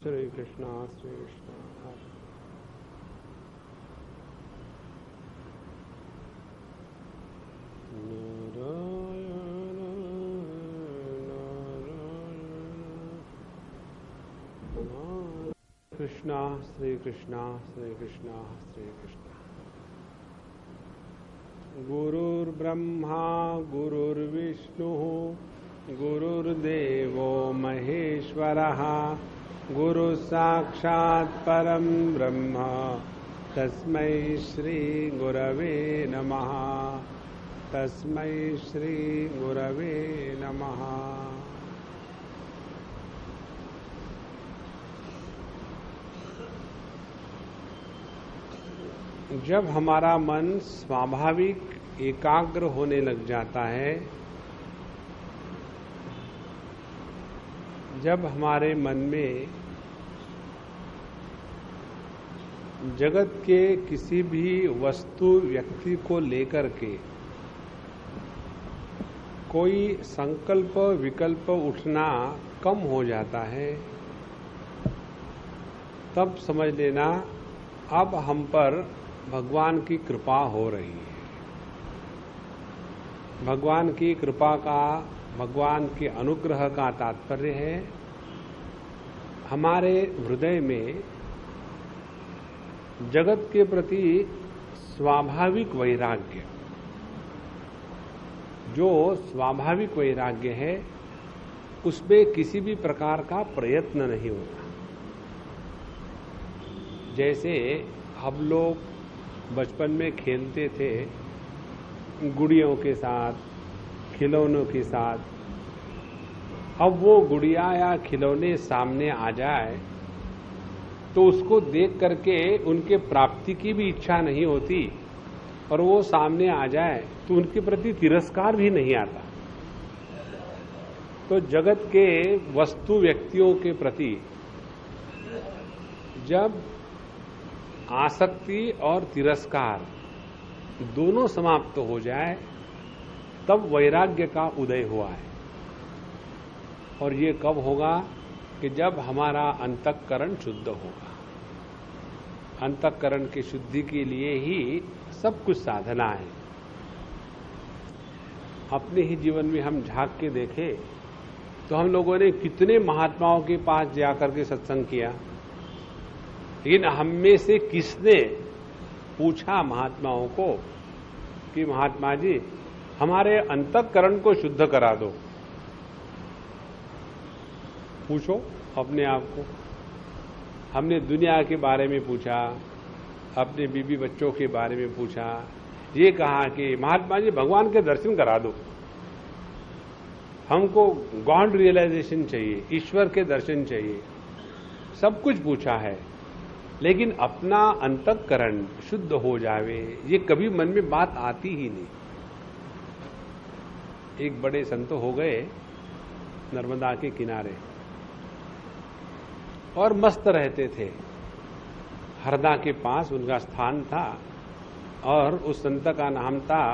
श्री कृष्ण श्री कृष्ण हरे नारायण नारायण कृष्ण श्री कृष्ण श्री कृष्ण श्री कृष्ण। गुरुर्ब्रह्मा गुरुर्विष्णु गुरुर्देवो महेश्वरः गुरु साक्षात् परम ब्रह्म तस्मै श्री गुरवे नमः। तस्मै श्री गुरवे नमः। जब हमारा मन स्वाभाविक एकाग्र होने लग जाता है, जब हमारे मन में जगत के किसी भी वस्तु व्यक्ति को लेकर के कोई संकल्प विकल्प उठना कम हो जाता है, तब समझ लेना अब हम पर भगवान की कृपा हो रही है। भगवान की कृपा का, भगवान के अनुग्रह का तात्पर्य है हमारे हृदय में जगत के प्रति स्वाभाविक वैराग्य। जो स्वाभाविक वैराग्य है उसमें किसी भी प्रकार का प्रयत्न नहीं होता। जैसे हम लोग बचपन में खेलते थे गुड़ियों के साथ, खिलौनों के साथ, अब वो गुड़िया या खिलौने सामने आ जाए तो उसको देख करके उनके प्राप्ति की भी इच्छा नहीं होती और वो सामने आ जाए तो उनके प्रति तिरस्कार भी नहीं आता। तो जगत के वस्तु व्यक्तियों के प्रति जब आसक्ति और तिरस्कार दोनों समाप्त हो जाए तब वैराग्य का उदय हुआ है। और ये कब होगा कि जब हमारा अंतःकरण शुद्ध होगा। अंतःकरण की शुद्धि के लिए ही सब कुछ साधना है। अपने ही जीवन में हम झांक के देखें तो हम लोगों ने कितने महात्माओं के पास जाकर के सत्संग किया, लेकिन हम में से किसने पूछा महात्माओं को कि महात्मा जी हमारे अंतःकरण को शुद्ध करा दो। पूछो अपने आप को। हमने दुनिया के बारे में पूछा, अपने बीबी बच्चों के बारे में पूछा, ये कहा कि महात्मा जी भगवान के दर्शन करा दो, हमको गॉड रियलाइजेशन चाहिए, ईश्वर के दर्शन चाहिए। सब कुछ पूछा है, लेकिन अपना अंतःकरण शुद्ध हो जावे ये कभी मन में बात आती ही नहीं। एक बड़े संत हो गए नर्मदा के किनारे और मस्त रहते थे। हरदा के पास उनका स्थान था और उस संत का नाम था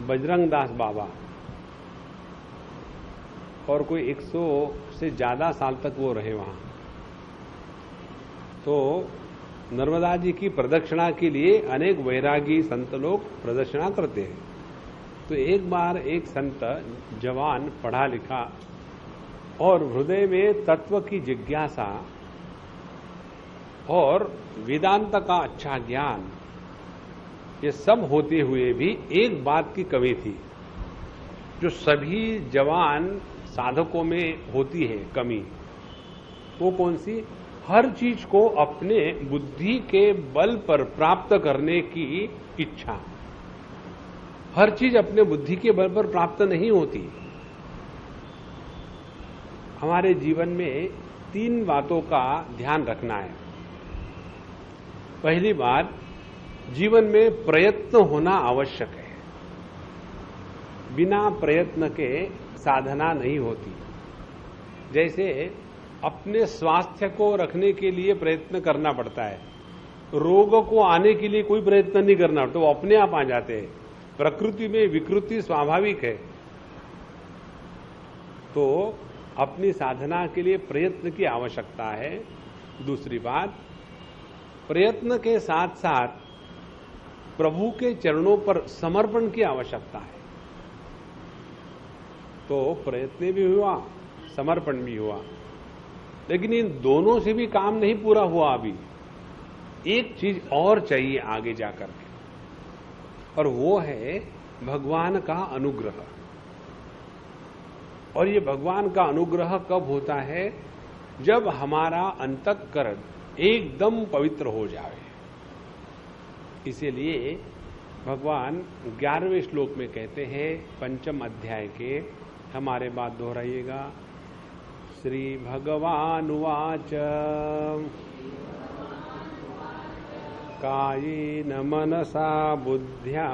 बजरंग दास बाबा। और कोई 100 से ज्यादा साल तक वो रहे वहां। तो नर्मदा जी की प्रदक्षिणा के लिए अनेक वैरागी संत लोग प्रदक्षिणा करते हैं। तो एक बार एक संत जवान पढ़ा लिखा और हृदय में तत्व की जिज्ञासा और वेदांत का अच्छा ज्ञान, ये सब होते हुए भी एक बात की कमी थी जो सभी जवान साधकों में होती है कमी। वो कौन सी? हर चीज को अपने बुद्धि के बल पर प्राप्त करने की इच्छा। हर चीज अपने बुद्धि के बल पर प्राप्त नहीं होती। हमारे जीवन में 3 बातों का ध्यान रखना है। पहली बात, जीवन में प्रयत्न होना आवश्यक है। बिना प्रयत्न के साधना नहीं होती। जैसे अपने स्वास्थ्य को रखने के लिए प्रयत्न करना पड़ता है, रोग को आने के लिए कोई प्रयत्न नहीं करना पड़ता, वो अपने आप आ जाते हैं। प्रकृति में विकृति स्वाभाविक है। तो अपनी साधना के लिए प्रयत्न की आवश्यकता है। दूसरी बात, प्रयत्न के साथ साथ प्रभु के चरणों पर समर्पण की आवश्यकता है। तो प्रयत्न भी हुआ, समर्पण भी हुआ, लेकिन इन दोनों से भी काम नहीं पूरा हुआ। अभी एक चीज और चाहिए आगे जाकर के, और वो है भगवान का अनुग्रह। और ये भगवान का अनुग्रह कब होता है? जब हमारा अंतःकरण एकदम पवित्र हो जाए। इसीलिए भगवान 11वें श्लोक में कहते हैं, 5वें अध्याय के, हमारे बात दोहराइएगा। श्री भगवानुवाच कायेन मनसा बुद्ध्या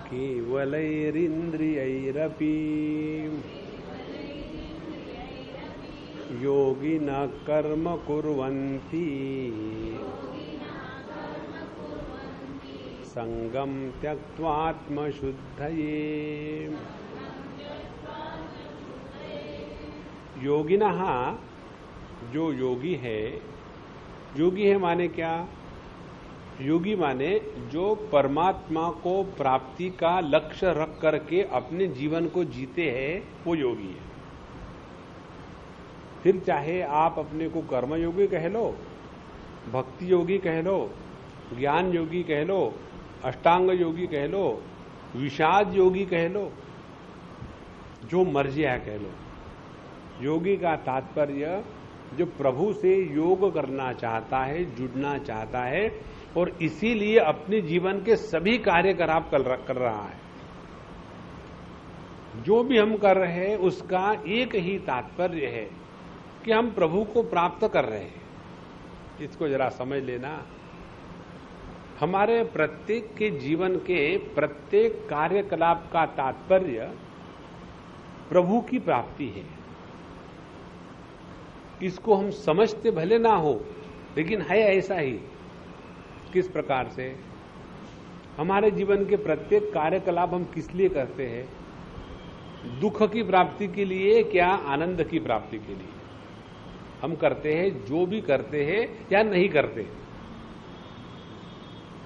केवलैरिन्द्रियैरपि योगिनः कर्म कुर्वन्ति संगम त्यक्त्वात्मशुद्धये। योगिनः, जो योगी है माने क्या? योगी माने जो परमात्मा को प्राप्ति का लक्ष्य रख करके अपने जीवन को जीते हैं, वो योगी है। फिर चाहे आप अपने को कर्म योगी कह लो, भक्ति योगी कह लो, ज्ञान योगी कह लो, अष्टांग योगी कह लो, विषाद योगी कह लो, जो मर्जी है कह लो। योगी का तात्पर्य जो प्रभु से योग करना चाहता है, जुड़ना चाहता है, और इसीलिए अपने जीवन के सभी कार्यकलाप कर रहा है। जो भी हम कर रहे हैं उसका एक ही तात्पर्य है कि हम प्रभु को प्राप्त कर रहे हैं। इसको जरा समझ लेना। हमारे प्रत्येक के जीवन के प्रत्येक कार्यकलाप का तात्पर्य प्रभु की प्राप्ति है। इसको हम समझते भले ना हो, लेकिन है ऐसा ही। किस प्रकार से? हमारे जीवन के प्रत्येक कार्यकलाप हम किस लिए करते हैं? दुख की प्राप्ति के लिए, क्या आनंद की प्राप्ति के लिए हम करते हैं? जो भी करते हैं या नहीं करते।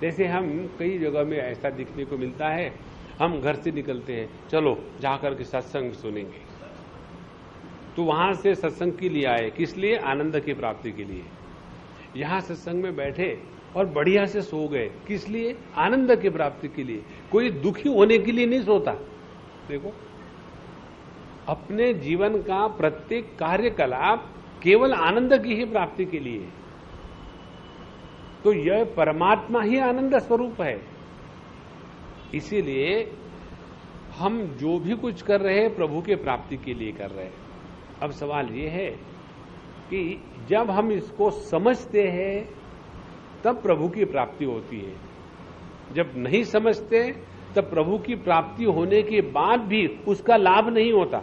जैसे हम कई जगह में ऐसा दिखने को मिलता है, हम घर से निकलते हैं, चलो जाकर के सत्संग सुनेंगे, तो वहां से सत्संग के लिए आए, किस लिए? आनंद की प्राप्ति के लिए। यहां सत्संग में बैठे और बढ़िया से सो गए, किस लिए? आनंद की प्राप्ति के लिए। कोई दुखी होने के लिए नहीं सोता। देखो, अपने जीवन का प्रत्येक कार्यकलाप केवल आनंद की ही प्राप्ति के लिए। तो यह परमात्मा ही आनंद स्वरूप है। इसीलिए हम जो भी कुछ कर रहे हैं प्रभु के प्राप्ति के लिए कर रहे हैं। अब सवाल ये है कि जब हम इसको समझते हैं तब प्रभु की प्राप्ति होती है। जब नहीं समझते तब प्रभु की प्राप्ति होने के बाद भी उसका लाभ नहीं होता।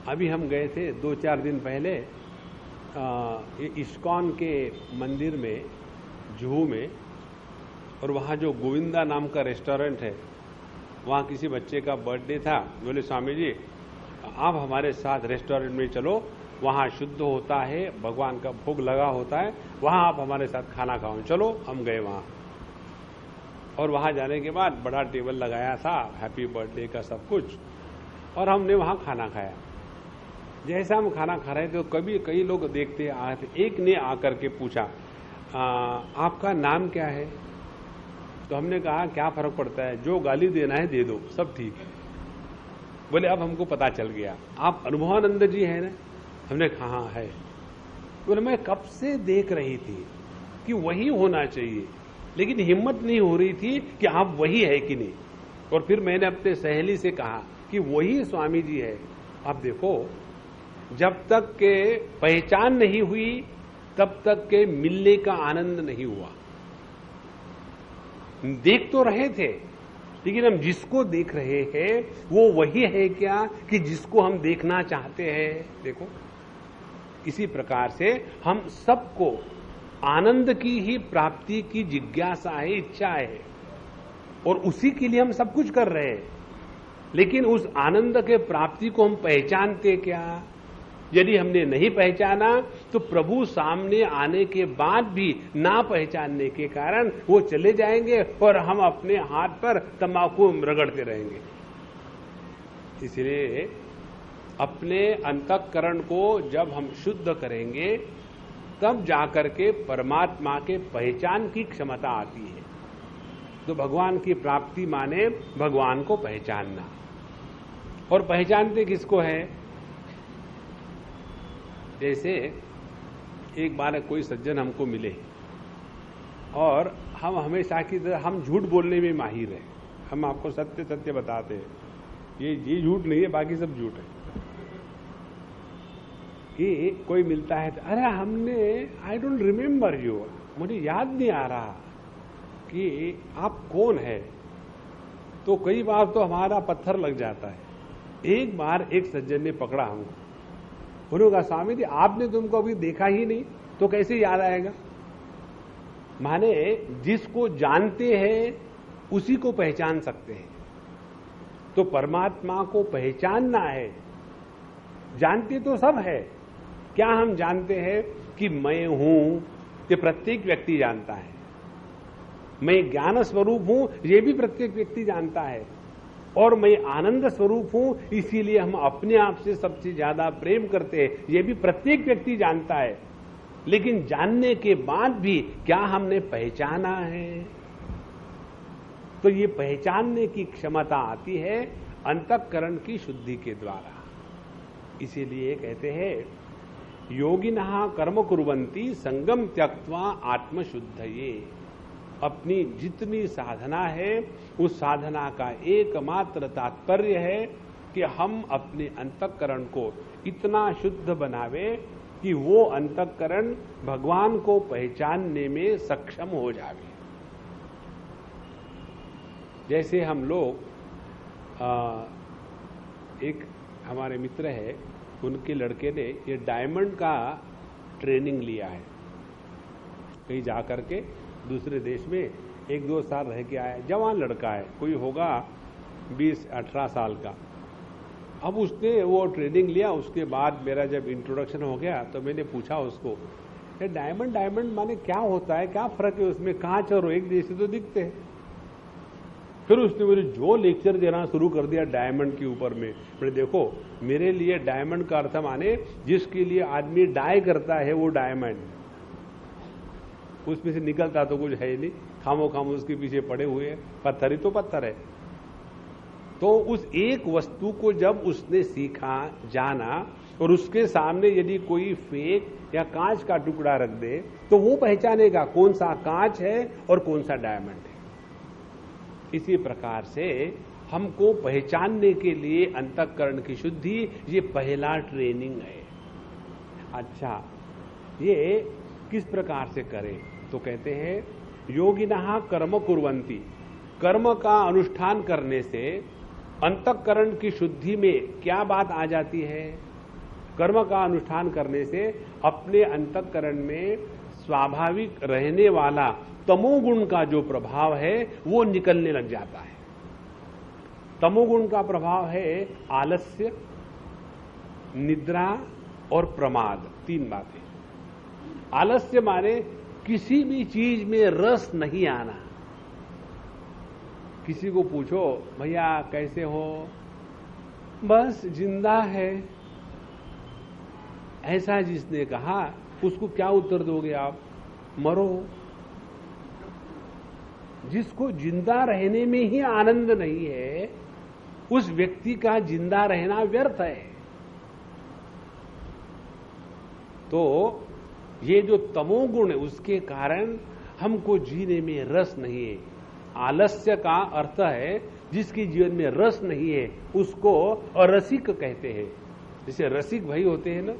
अभी हम गए थे 2-4 दिन पहले इस्कॉन के मंदिर में, जुहू में, और वहाँ जो गोविंदा नाम का रेस्टोरेंट है, वहाँ किसी बच्चे का बर्थडे था। बोले स्वामी जी आप हमारे साथ रेस्टोरेंट में चलो, वहाँ शुद्ध होता है, भगवान का भोग लगा होता है, वहाँ आप हमारे साथ खाना खाओ। चलो, हम गए वहाँ, और वहाँ जाने के बाद बड़ा टेबल लगाया था, हैप्पी बर्थडे का सब कुछ, और हमने वहाँ खाना खाया। जैसा हम खाना खा रहे थे तो कभी कई लोग देखते आए थे। एक ने आकर के पूछा आपका नाम क्या है? तो हमने कहा क्या फर्क पड़ता है, जो गाली देना है दे दो, सब ठीक है। बोले अब हमको पता चल गया आप अनुभवानंद जी है ना? हमने कहा हाँ है। बोले मैं कब से देख रही थी कि वही होना चाहिए, लेकिन हिम्मत नहीं हो रही थी कि आप वही है कि नहीं। और फिर मैंने अपने सहेली से कहा कि वही स्वामी जी है। आप देखो, जब तक के पहचान नहीं हुई तब तक के मिलने का आनंद नहीं हुआ। देख तो रहे थे, लेकिन हम जिसको देख रहे हैं वो वही है क्या कि जिसको हम देखना चाहते हैं? देखो, इसी प्रकार से हम सबको आनंद की ही प्राप्ति की जिज्ञासा है, इच्छा है। और उसी के लिए हम सब कुछ कर रहे हैं। लेकिन उस आनंद के प्राप्ति को हम पहचानते क्या? यदि हमने नहीं पहचाना तो प्रभु सामने आने के बाद भी ना पहचानने के कारण वो चले जाएंगे और हम अपने हाथ पर तंबाकू रगड़ते रहेंगे। इसलिए अपने अंतःकरण को जब हम शुद्ध करेंगे तब जाकर के परमात्मा के पहचान की क्षमता आती है। तो भगवान की प्राप्ति माने भगवान को पहचानना। और पहचानते किसको है? जैसे एक बार कोई सज्जन हमको मिले और हम हमेशा की तरह हम झूठ बोलने में माहिर हैं। हम आपको सत्य सत्य बताते हैं, ये झूठ नहीं है, बाकी सब झूठ है। कि कोई मिलता है तो अरे हमने आई डोंट रिमेम्बर यू, मुझे याद नहीं आ रहा कि आप कौन है। तो कई बार तो हमारा पत्थर लग जाता है। एक बार एक सज्जन ने पकड़ा हमको, उन्होंने कहा स्वामी जी आपने तुमको अभी देखा ही नहीं तो कैसे याद आएगा? माने जिसको जानते हैं उसी को पहचान सकते हैं। तो परमात्मा को पहचानना है। जानते तो सब है। क्या हम जानते हैं कि मैं हूं? ये प्रत्येक व्यक्ति जानता है। मैं ज्ञान स्वरूप हूं, ये भी प्रत्येक व्यक्ति जानता है। और मैं आनंद स्वरूप हूं, इसीलिए हम अपने आप से सबसे ज्यादा प्रेम करते हैं, ये भी प्रत्येक व्यक्ति जानता है। लेकिन जानने के बाद भी क्या हमने पहचाना है? तो ये पहचानने की क्षमता आती है अंतःकरण की शुद्धि के द्वारा। इसीलिए कहते हैं योगिनः कर्म कुर्वन्ति संगम त्यक्त्वा आत्मशुद्धये। अपनी जितनी साधना है उस साधना का एकमात्र तात्पर्य है कि हम अपने अंतःकरण को इतना शुद्ध बनावे कि वो अंतःकरण भगवान को पहचानने में सक्षम हो जावे। जैसे हम लोग एक हमारे मित्र है, उनके लड़के ने ये डायमंड का ट्रेनिंग लिया है। कहीं जा करके दूसरे देश में 1-2 साल रह के आया। जवान लड़का है, कोई होगा 20-18 साल का। अब उसने वो ट्रेनिंग लिया। उसके बाद मेरा जब इंट्रोडक्शन हो गया तो मैंने पूछा उसको, डायमंड माने क्या होता है, क्या फर्क है उसमें? कांच और एक जैसे तो दिखते हैं। फिर उसने मुझे जो लेक्चर देना शुरू कर दिया डायमंड के ऊपर में। मैंने देखो, मेरे लिए डायमंड का अर्थ माने जिसके लिए आदमी डाई करता है वो डायमंड, उसमें से निकलता तो कुछ है नहीं, खामो खाम उसके पीछे पड़े हुए हैं, पत्थर ही तो पत्थर है। तो उस एक वस्तु को जब उसने सीखा, जाना, और उसके सामने यदि कोई फेक या कांच का टुकड़ा रख दे तो वो पहचानेगा कौन सा कांच है और कौन सा डायमंड है। इसी प्रकार से हमको पहचानने के लिए अंतःकरण की शुद्धि ये पहला ट्रेनिंग है। अच्छा, ये किस प्रकार से करें? तो कहते हैं योगिनः कर्म कुर्वन्ति। कर्म का अनुष्ठान करने से अंतःकरण की शुद्धि में क्या बात आ जाती है? कर्म का अनुष्ठान करने से अपने अंतःकरण में स्वाभाविक रहने वाला तमोगुण का जो प्रभाव है वो निकलने लग जाता है। तमोगुण का प्रभाव है आलस्य, निद्रा और प्रमाद, 3 बातें। आलस्य माने किसी भी चीज में रस नहीं आना। किसी को पूछो भैया कैसे हो, बस जिंदा है, ऐसा जिसने कहा उसको क्या उत्तर दोगे आप? मरो। जिसको जिंदा रहने में ही आनंद नहीं है उस व्यक्ति का जिंदा रहना व्यर्थ है। तो ये जो तमोगुण है उसके कारण हमको जीने में रस नहीं है। आलस्य का अर्थ है जिसके जीवन में रस नहीं है उसको अरसिक कहते हैं। जैसे रसिक भाई होते हैं ना,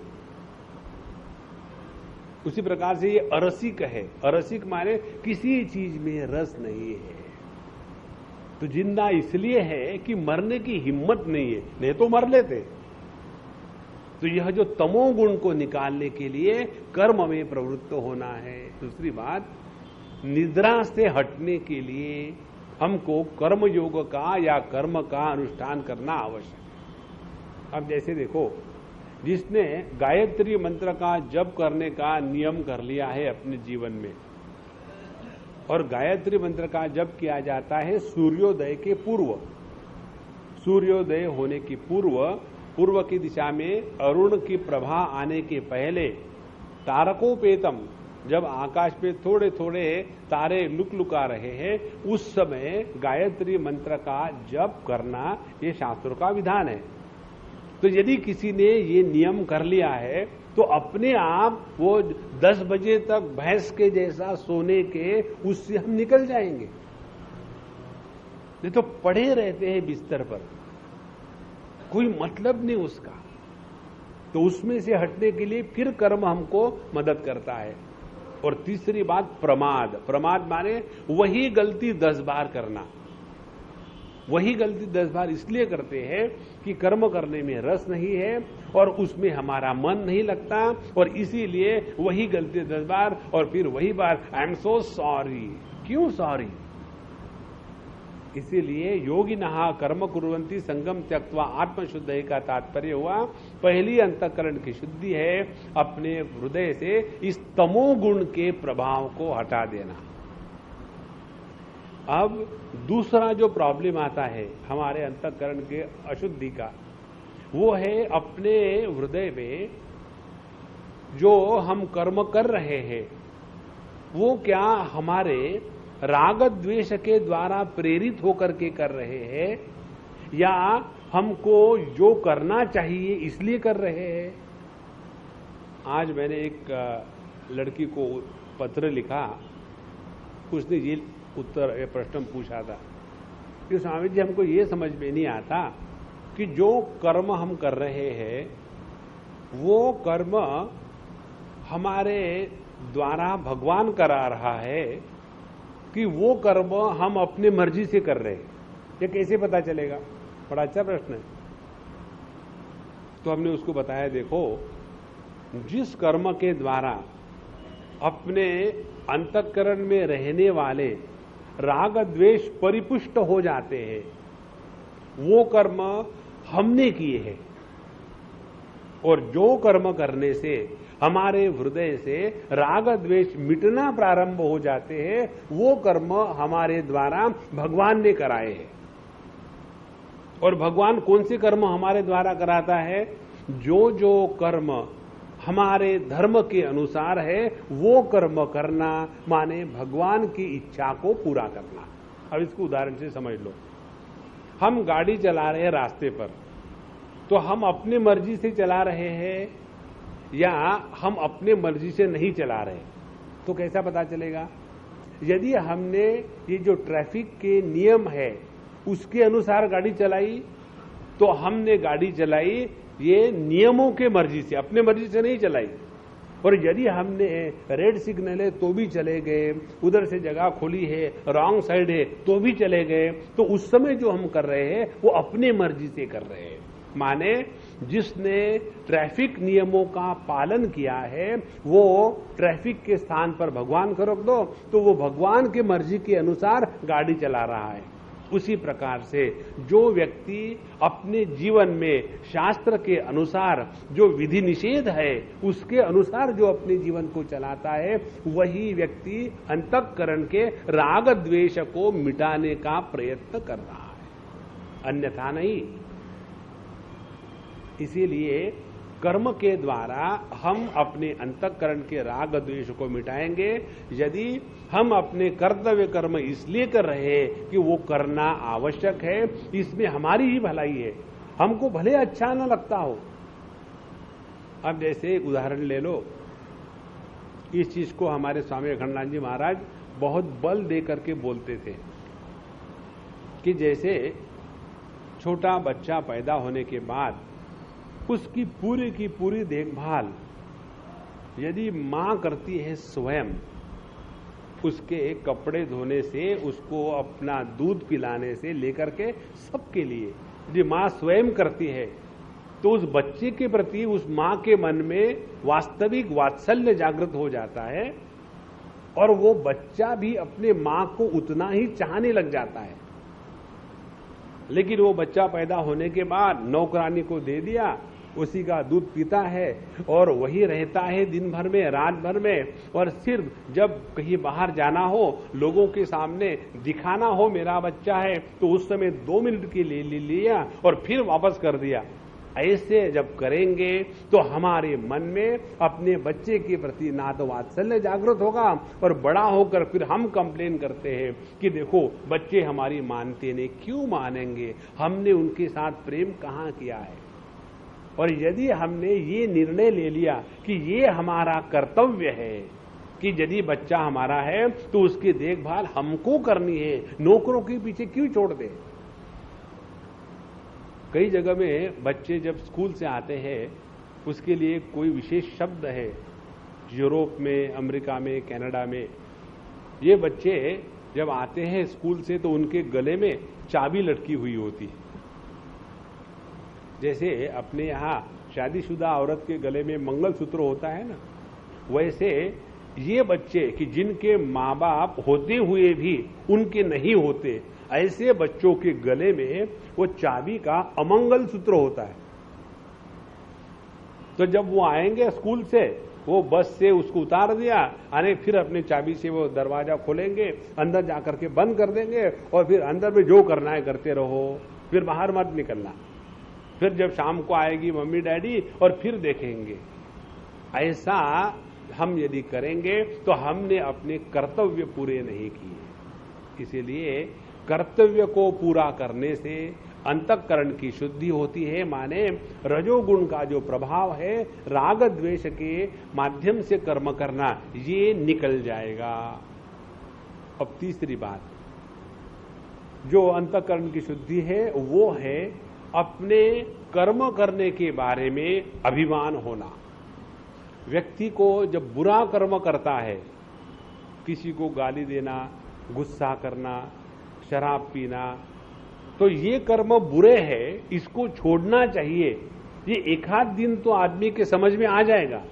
उसी प्रकार से ये अरसिक है। अरसिक माने किसी चीज में रस नहीं है। तो जिंदा इसलिए है कि मरने की हिम्मत नहीं है, नहीं तो मर लेते। तो यह जो तमोगुण को निकालने के लिए कर्म में प्रवृत्त होना है। दूसरी बात, निद्रा से हटने के लिए हमको कर्म योग का या कर्म का अनुष्ठान करना आवश्यक है। अब जैसे देखो, जिसने गायत्री मंत्र का जप करने का नियम कर लिया है अपने जीवन में, और गायत्री मंत्र का जप किया जाता है सूर्योदय के पूर्व, सूर्योदय होने की पूर्व की दिशा में अरुण की प्रभा आने के पहले, तारकोपेतम, जब आकाश पे थोड़े थोड़े तारे लुकलुका रहे हैं, उस समय गायत्री मंत्र का जप करना ये शास्त्रों का विधान है। तो यदि किसी ने ये नियम कर लिया है तो अपने आप वो 10 बजे तक भैंस के जैसा सोने के उससे हम निकल जाएंगे। नहीं तो पड़े रहते हैं बिस्तर पर, कोई मतलब नहीं उसका। तो उसमें से हटने के लिए फिर कर्म हमको मदद करता है। और तीसरी बात, प्रमाद माने वही गलती 10 बार करना। वही गलती 10 बार इसलिए करते हैं कि कर्म करने में रस नहीं है और उसमें हमारा मन नहीं लगता, और इसीलिए वही गलती 10 बार और फिर वही बार आई एम सो सॉरी। क्यों सॉरी? इसीलिए योगिनः कर्म कुर्वन्ति संगम त्यक्त्वा आत्मशुद्धि का तात्पर्य हुआ, पहली अंतःकरण की शुद्धि है अपने हृदय से इस तमोगुण के प्रभाव को हटा देना। अब दूसरा जो प्रॉब्लम आता है हमारे अंतःकरण के अशुद्धि का, वो है अपने हृदय में जो हम कर्म कर रहे हैं वो क्या हमारे राग द्वेष के द्वारा प्रेरित होकर के कर रहे हैं, या हमको जो करना चाहिए इसलिए कर रहे हैं। आज मैंने एक लड़की को पत्र लिखा, उसने ये प्रश्न पूछा था कि स्वामी जी, हमको ये समझ में नहीं आता कि जो कर्म हम कर रहे हैं वो कर्म हमारे द्वारा भगवान करा रहा है कि वो कर्म हम अपने मर्जी से कर रहे हैं, ये कैसे पता चलेगा? बड़ा अच्छा प्रश्न है। तो हमने उसको बताया, देखो, जिस कर्म के द्वारा अपने अंतःकरण में रहने वाले राग द्वेष परिपुष्ट हो जाते हैं वो कर्म हमने किए हैं, और जो कर्म करने से हमारे हृदय से राग द्वेष मिटना प्रारंभ हो जाते हैं वो कर्म हमारे द्वारा भगवान ने कराए हैं। और भगवान कौन से कर्म हमारे द्वारा कराता है? जो जो कर्म हमारे धर्म के अनुसार है वो कर्म करना, माने भगवान की इच्छा को पूरा करना। अब इसको उदाहरण से समझ लो। हम गाड़ी चला रहे हैं रास्ते पर, तो हम अपने मर्जी से चला रहे हैं या हम अपने मर्जी से नहीं चला रहे, तो कैसा पता चलेगा? यदि हमने ये जो ट्रैफिक के नियम है उसके अनुसार गाड़ी चलाई तो हमने गाड़ी चलाई ये नियमों के मर्जी से, अपने मर्जी से नहीं चलाई। और यदि हमने रेड सिग्नल है तो भी चले गए, उधर से जगह खुली है, रॉन्ग साइड है तो भी चले गए, तो उस समय जो हम कर रहे हैं वो अपने मर्जी से कर रहे हैं। माने जिसने ट्रैफिक नियमों का पालन किया है वो ट्रैफिक के स्थान पर भगवान को रख दो तो वो भगवान की मर्जी के अनुसार गाड़ी चला रहा है। उसी प्रकार से जो व्यक्ति अपने जीवन में शास्त्र के अनुसार जो विधि निषेध है उसके अनुसार जो अपने जीवन को चलाता है वही व्यक्ति अंतःकरण के राग द्वेष को मिटाने का प्रयत्न कर रहा है, अन्यथा नहीं। इसीलिए कर्म के द्वारा हम अपने अंतःकरण के राग द्वेष को मिटाएंगे यदि हम अपने कर्तव्य कर्म इसलिए कर रहे हैं कि वो करना आवश्यक है, इसमें हमारी ही भलाई है, हमको भले अच्छा न लगता हो। अब जैसे एक उदाहरण ले लो, इस चीज को हमारे स्वामी अखंडानंद जी महाराज बहुत बल दे करके बोलते थे कि जैसे छोटा बच्चा पैदा होने के बाद उसकी पूरी की पूरी देखभाल यदि मां करती है स्वयं, उसके कपड़े धोने से, उसको अपना दूध पिलाने से लेकर के सबके लिए यदि मां स्वयं करती है तो उस बच्चे के प्रति उस मां के मन में वास्तविक वात्सल्य जागृत हो जाता है और वो बच्चा भी अपने मां को उतना ही चाहने लग जाता है। लेकिन वो बच्चा पैदा होने के बाद नौकरानी को दे दिया, उसी का दूध पीता है और वही रहता है दिन भर में, रात भर में। और सिर्फ जब कहीं बाहर जाना हो, लोगों के सामने दिखाना हो मेरा बच्चा है, तो उस समय 2 मिनट के लिए ले लिया और फिर वापस कर दिया। ऐसे जब करेंगे तो हमारे मन में अपने बच्चे के प्रति ना तो वात्सल्य जागृत होगा, और बड़ा होकर फिर हम कंप्लेन करते हैं कि देखो बच्चे हमारी मानते नहीं। क्यों मानेंगे? हमने उनके साथ प्रेम कहां किया है? और यदि हमने ये निर्णय ले लिया कि ये हमारा कर्तव्य है कि यदि बच्चा हमारा है तो उसकी देखभाल हमको करनी है, नौकरों के पीछे क्यों छोड़ दें? कई जगह में बच्चे जब स्कूल से आते हैं उसके लिए कोई विशेष शब्द है। यूरोप में, अमेरिका में, कनाडा में ये बच्चे जब आते हैं स्कूल से तो उनके गले में चाबी लटकी हुई होती है। जैसे अपने यहाँ शादीशुदा औरत के गले में मंगलसूत्र होता है ना, वैसे ये बच्चे कि जिनके माँ बाप होते हुए भी उनके नहीं होते, ऐसे बच्चों के गले में वो चाबी का अमंगल सूत्र होता है। तो जब वो आएंगे स्कूल से, वो बस से उसको उतार दिया, आने फिर अपने चाबी से वो दरवाजा खोलेंगे, अंदर जाकर के बंद कर देंगे और फिर अंदर में जो करना है करते रहो, फिर बाहर मत निकलना। फिर जब शाम को आएगी मम्मी डैडी और फिर देखेंगे। ऐसा हम यदि करेंगे तो हमने अपने कर्तव्य पूरे नहीं किए। इसीलिए कर्तव्य को पूरा करने से अंतःकरण की शुद्धि होती है। माने रजोगुण का जो प्रभाव है, राग द्वेष के माध्यम से कर्म करना, ये निकल जाएगा। अब तीसरी बात जो अंतःकरण की शुद्धि है वो है अपने कर्म करने के बारे में अभिमान होना। व्यक्ति को जब बुरा कर्म करता है, किसी को गाली देना, गुस्सा करना, शराब पीना, तो ये कर्म बुरे हैं, इसको छोड़ना चाहिए। ये एक आध दिन तो आदमी के समझ में आ जाएगा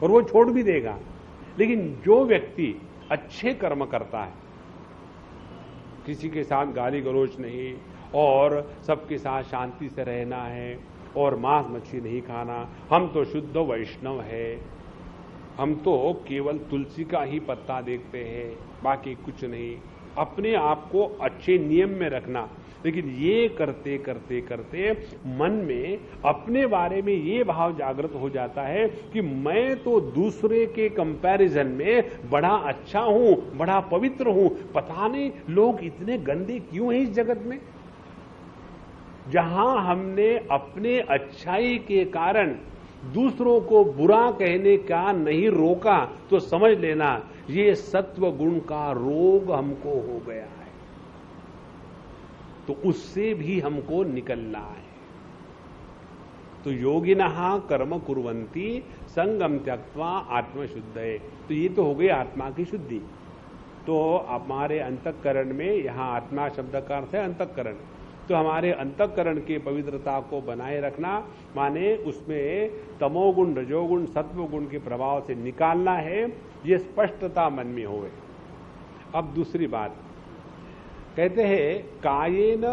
और वो छोड़ भी देगा। लेकिन जो व्यक्ति अच्छे कर्म करता है, किसी के साथ गाली गलौज नहीं और सबके साथ शांति से रहना है और मांस मच्छी नहीं खाना, हम तो शुद्ध वैष्णव है, हम तो केवल तुलसी का ही पत्ता देखते हैं, बाकी कुछ नहीं, अपने आप को अच्छे नियम में रखना। लेकिन ये करते करते करते मन में अपने बारे में ये भाव जागृत हो जाता है कि मैं तो दूसरे के कंपैरिजन में बड़ा अच्छा हूं, बड़ा पवित्र हूं, पता नहीं लोग इतने गंदे क्यों हैं इस जगत में। जहां हमने अपने अच्छाई के कारण दूसरों को बुरा कहने का नहीं रोका, तो समझ लेना ये सत्व गुण का रोग हमको हो गया है, तो उससे भी हमको निकलना है। तो योगिनः कर्म कुर्वन्ति संगम त्यक्त्वा आत्मशुद्धये। तो ये तो हो गई आत्मा की शुद्धि। तो हमारे अंतःकरण में, यहां आत्मा शब्द का अर्थ है अंतःकरण, तो हमारे अंतःकरण की पवित्रता को बनाए रखना माने उसमें तमोगुण, रजोगुण, सत्वगुण के प्रभाव से निकालना है, ये स्पष्टता मन में होवे। अब दूसरी बात कहते हैं कायेन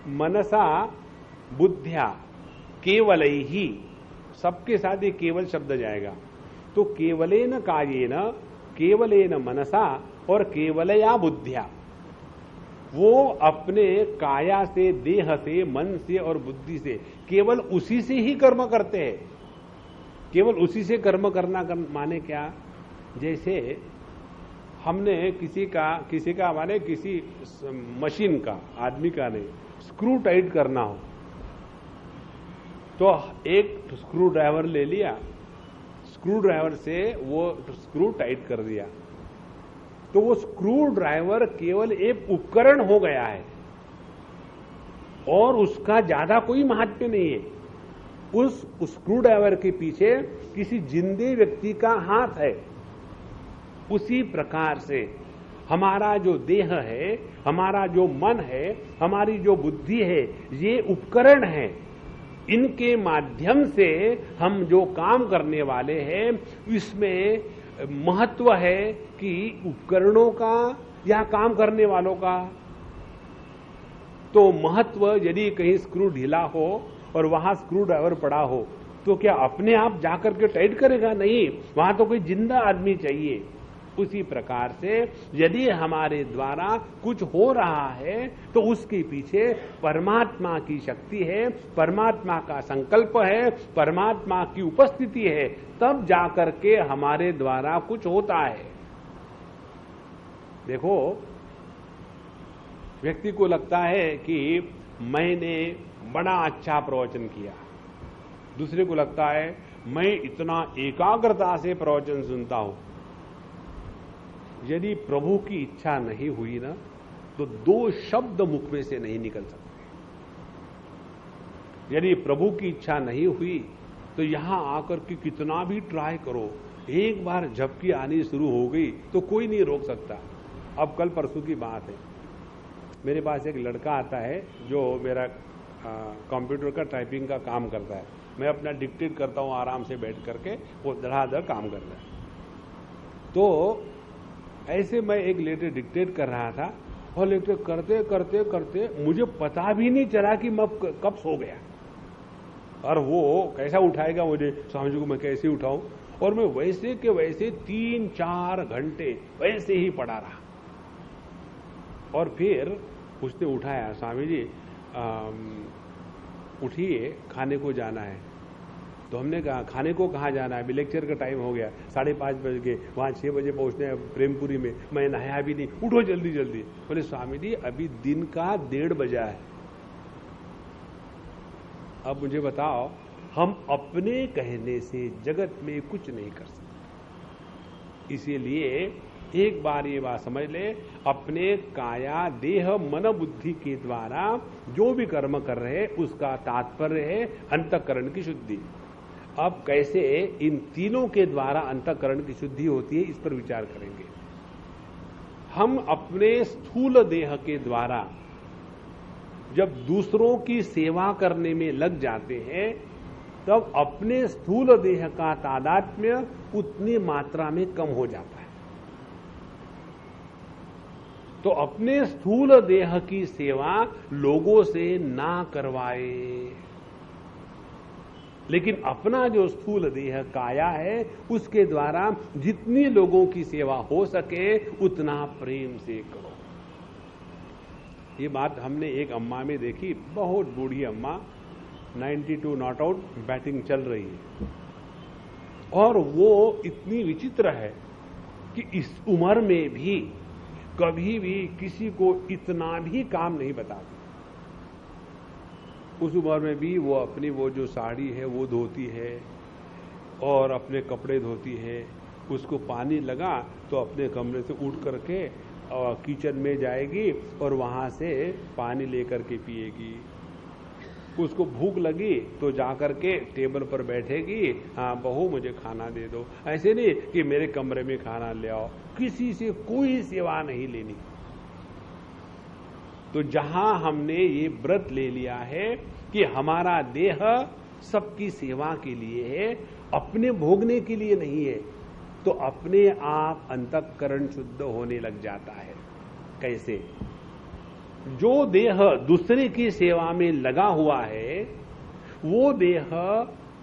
मनसा बुद्ध्या केवलैहि, सबके साथ ये केवल शब्द जाएगा। तो केवलेन कायेन, केवलेन मनसा और केवलया बुद्ध्या, वो अपने काया से, देह से, मन से और बुद्धि से, केवल उसी से ही कर्म करते हैं। केवल उसी से कर्म करना माने क्या? जैसे हमने किसी का माने किसी मशीन का, आदमी का नहीं, स्क्रू टाइट करना हो तो एक स्क्रू ड्राइवर ले लिया, स्क्रू ड्राइवर से वो स्क्रू टाइट कर दिया, तो वो स्क्रू ड्राइवर केवल एक उपकरण हो गया है और उसका ज्यादा कोई महत्व नहीं है। उस स्क्रू ड्राइवर के पीछे किसी जिंदे व्यक्ति का हाथ है। उसी प्रकार से हमारा जो देह है, हमारा जो मन है, हमारी जो बुद्धि है, ये उपकरण है। इनके माध्यम से हम जो काम करने वाले हैं, इसमें महत्व है कि उपकरणों का या काम करने वालों का? तो महत्व, यदि कहीं स्क्रू ढीला हो और वहां स्क्रू ड्राइवर पड़ा हो तो क्या अपने आप जाकर के टाइट करेगा? नहीं, वहां तो कोई जिंदा आदमी चाहिए। उसी प्रकार से यदि हमारे द्वारा कुछ हो रहा है तो उसके पीछे परमात्मा की शक्ति है, परमात्मा का संकल्प है, परमात्मा की उपस्थिति है, तब जाकर के हमारे द्वारा कुछ होता है। देखो, व्यक्ति को लगता है कि मैंने बड़ा अच्छा प्रवचन किया, दूसरे को लगता है मैं इतना एकाग्रता से प्रवचन सुनता हूं। यदि प्रभु की इच्छा नहीं हुई ना तो दो शब्द मुख में से नहीं निकल सकते। यदि प्रभु की इच्छा नहीं हुई तो यहां आकर के कितना भी ट्राई करो, एक बार झपकी आनी शुरू हो गई तो कोई नहीं रोक सकता। अब कल परसों की बात है, मेरे पास एक लड़का आता है जो मेरा कंप्यूटर का टाइपिंग का काम करता है। मैं अपना डिक्टेट करता हूं आराम से बैठ करके, वो धड़ाधड़ काम करता है। तो ऐसे मैं एक लेटर डिक्टेट कर रहा था और लेटर करते करते करते मुझे पता भी नहीं चला कि मैं कब सो गया। और वो कैसा उठाएगा मुझे, स्वामी जी को मैं कैसे उठाऊं, और मैं वैसे के वैसे 3-4 घंटे वैसे ही पड़ा रहा। और फिर उसने उठाया, स्वामी जी उठिए, खाने को जाना है। तो हमने कहा खाने को कहाँ जाना है, अभी लेक्चर का टाइम हो गया, 5:30 बज गए, वहां 6 बजे पहुंचने हैं प्रेमपुरी में, मैं नहाया भी नहीं, उठो जल्दी जल्दी। बोले स्वामी जी अभी दिन का 1:30 बजा है। अब मुझे बताओ, हम अपने कहने से जगत में कुछ नहीं कर सकते। इसीलिए एक बार ये बात समझ ले, अपने काया देह मन बुद्धि के द्वारा जो भी कर्म कर रहे उसका तात्पर्य है अंतःकरण की शुद्धि। अब कैसे इन तीनों के द्वारा अंतःकरण की शुद्धि होती है, इस पर विचार करेंगे। हम अपने स्थूल देह के द्वारा जब दूसरों की सेवा करने में लग जाते हैं तब अपने स्थूल देह का तादात्म्य उतनी मात्रा में कम हो जाता है। तो अपने स्थूल देह की सेवा लोगों से ना करवाए, लेकिन अपना जो स्थूल देह काया है उसके द्वारा जितनी लोगों की सेवा हो सके उतना प्रेम से करो। ये बात हमने एक अम्मा में देखी, बहुत बूढ़ी अम्मा, 92 नॉट आउट, बैटिंग चल रही है, और वो इतनी विचित्र है कि इस उम्र में भी कभी भी किसी को इतना भी काम नहीं बताती। उस उम्र में भी वो अपनी वो जो साड़ी है वो धोती है और अपने कपड़े धोती है। उसको पानी लगा तो अपने कमरे से उठ करके किचन में जाएगी और वहां से पानी लेकर के पिएगी। उसको भूख लगी तो जाकर के टेबल पर बैठेगी, हाँ बहू मुझे खाना दे दो। ऐसे नहीं कि मेरे कमरे में खाना ले आओ, किसी से कोई सेवा नहीं लेनी। तो जहां हमने ये व्रत ले लिया है कि हमारा देह सबकी सेवा के लिए है, अपने भोगने के लिए नहीं है, तो अपने आप अंतःकरण शुद्ध होने लग जाता है। कैसे? जो देह दूसरे की सेवा में लगा हुआ है वो देह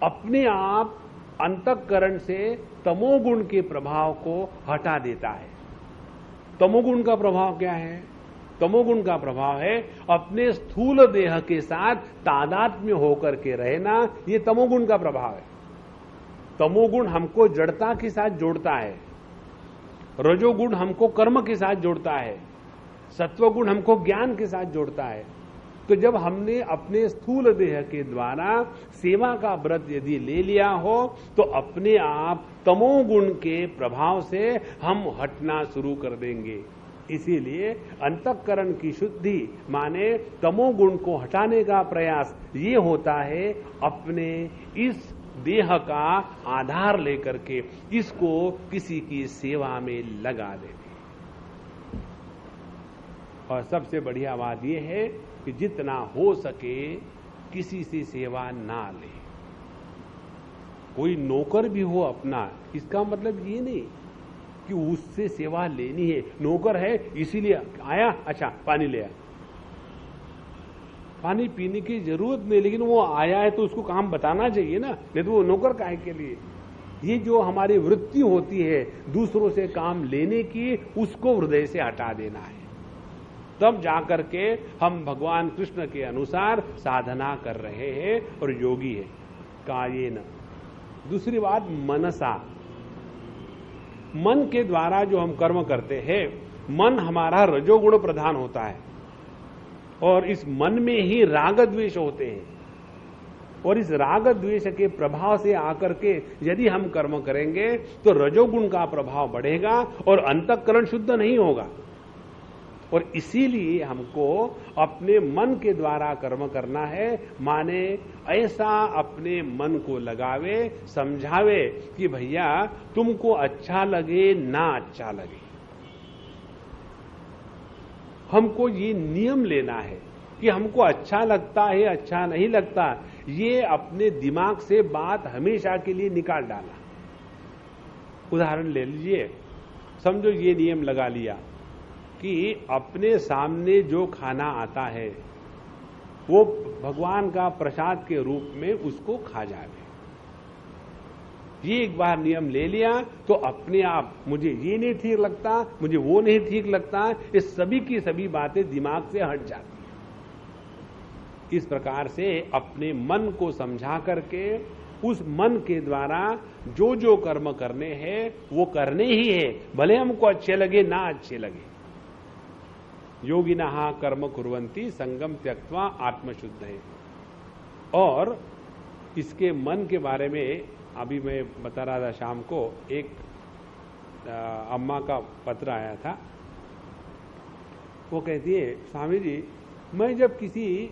अपने आप अंतःकरण से तमोगुण के प्रभाव को हटा देता है। तमोगुण का प्रभाव क्या है? तमोगुण का प्रभाव है अपने स्थूल देह के साथ तादात्म्य होकर के रहना, ये तमोगुण का प्रभाव है। तमोगुण हमको जड़ता के साथ जोड़ता है, रजोगुण हमको कर्म के साथ जोड़ता है, सत्वगुण हमको ज्ञान के साथ जोड़ता है। तो जब हमने अपने स्थूल देह के द्वारा सेवा का व्रत यदि ले लिया हो तो अपने आप तमोगुण के प्रभाव से हम हटना शुरू कर देंगे। इसीलिए अंतःकरण की शुद्धि माने तमोगुण को हटाने का प्रयास ये होता है अपने इस देह का आधार लेकर के इसको किसी की सेवा में लगा देने। और सबसे बढ़िया बात यह है कि जितना हो सके किसी से सेवा ना ले। कोई नौकर भी हो अपना, इसका मतलब ये नहीं कि उससे सेवा लेनी है। नौकर है इसीलिए आया, अच्छा पानी ले आ। पानी पीने की जरूरत नहीं, लेकिन वो आया है तो उसको काम बताना चाहिए ना, नहीं तो वो नौकर काहे के लिए। ये जो हमारी वृत्ति होती है दूसरों से काम लेने की, उसको हृदय से हटा देना है, तब जाकर के हम भगवान कृष्ण के अनुसार साधना कर रहे हैं और योगी है। कायेन। दूसरी बात मनसा, मन के द्वारा जो हम कर्म करते हैं, मन हमारा रजोगुण प्रधान होता है और इस मन में ही राग द्वेष होते हैं, और इस राग द्वेष के प्रभाव से आकर के यदि हम कर्म करेंगे तो रजोगुण का प्रभाव बढ़ेगा और अंतःकरण शुद्ध नहीं होगा। और इसीलिए हमको अपने मन के द्वारा कर्म करना है, माने ऐसा अपने मन को लगावे, समझावे कि भैया तुमको अच्छा लगे ना अच्छा लगे, हमको ये नियम लेना है कि हमको अच्छा लगता है अच्छा नहीं लगता, ये अपने दिमाग से बात हमेशा के लिए निकाल डाला। उदाहरण ले लीजिए, समझो ये नियम लगा लिया कि अपने सामने जो खाना आता है वो भगवान का प्रसाद के रूप में उसको खा जावे। ये एक बार नियम ले लिया तो अपने आप मुझे ये नहीं ठीक लगता, मुझे वो नहीं ठीक लगता, ये सभी की सभी बातें दिमाग से हट जाती हैं। इस प्रकार से अपने मन को समझा करके उस मन के द्वारा जो जो कर्म करने हैं वो करने ही है, भले हमको अच्छे लगे ना अच्छे लगे। योगिनः कर्म कुर्वन्ति संगम त्यक्त्वा आत्मशुद्ध है। और इसके मन के बारे में अभी मैं बता रहा था, शाम को एक अम्मा का पत्र आया था। वो कहती है, स्वामी जी मैं जब किसी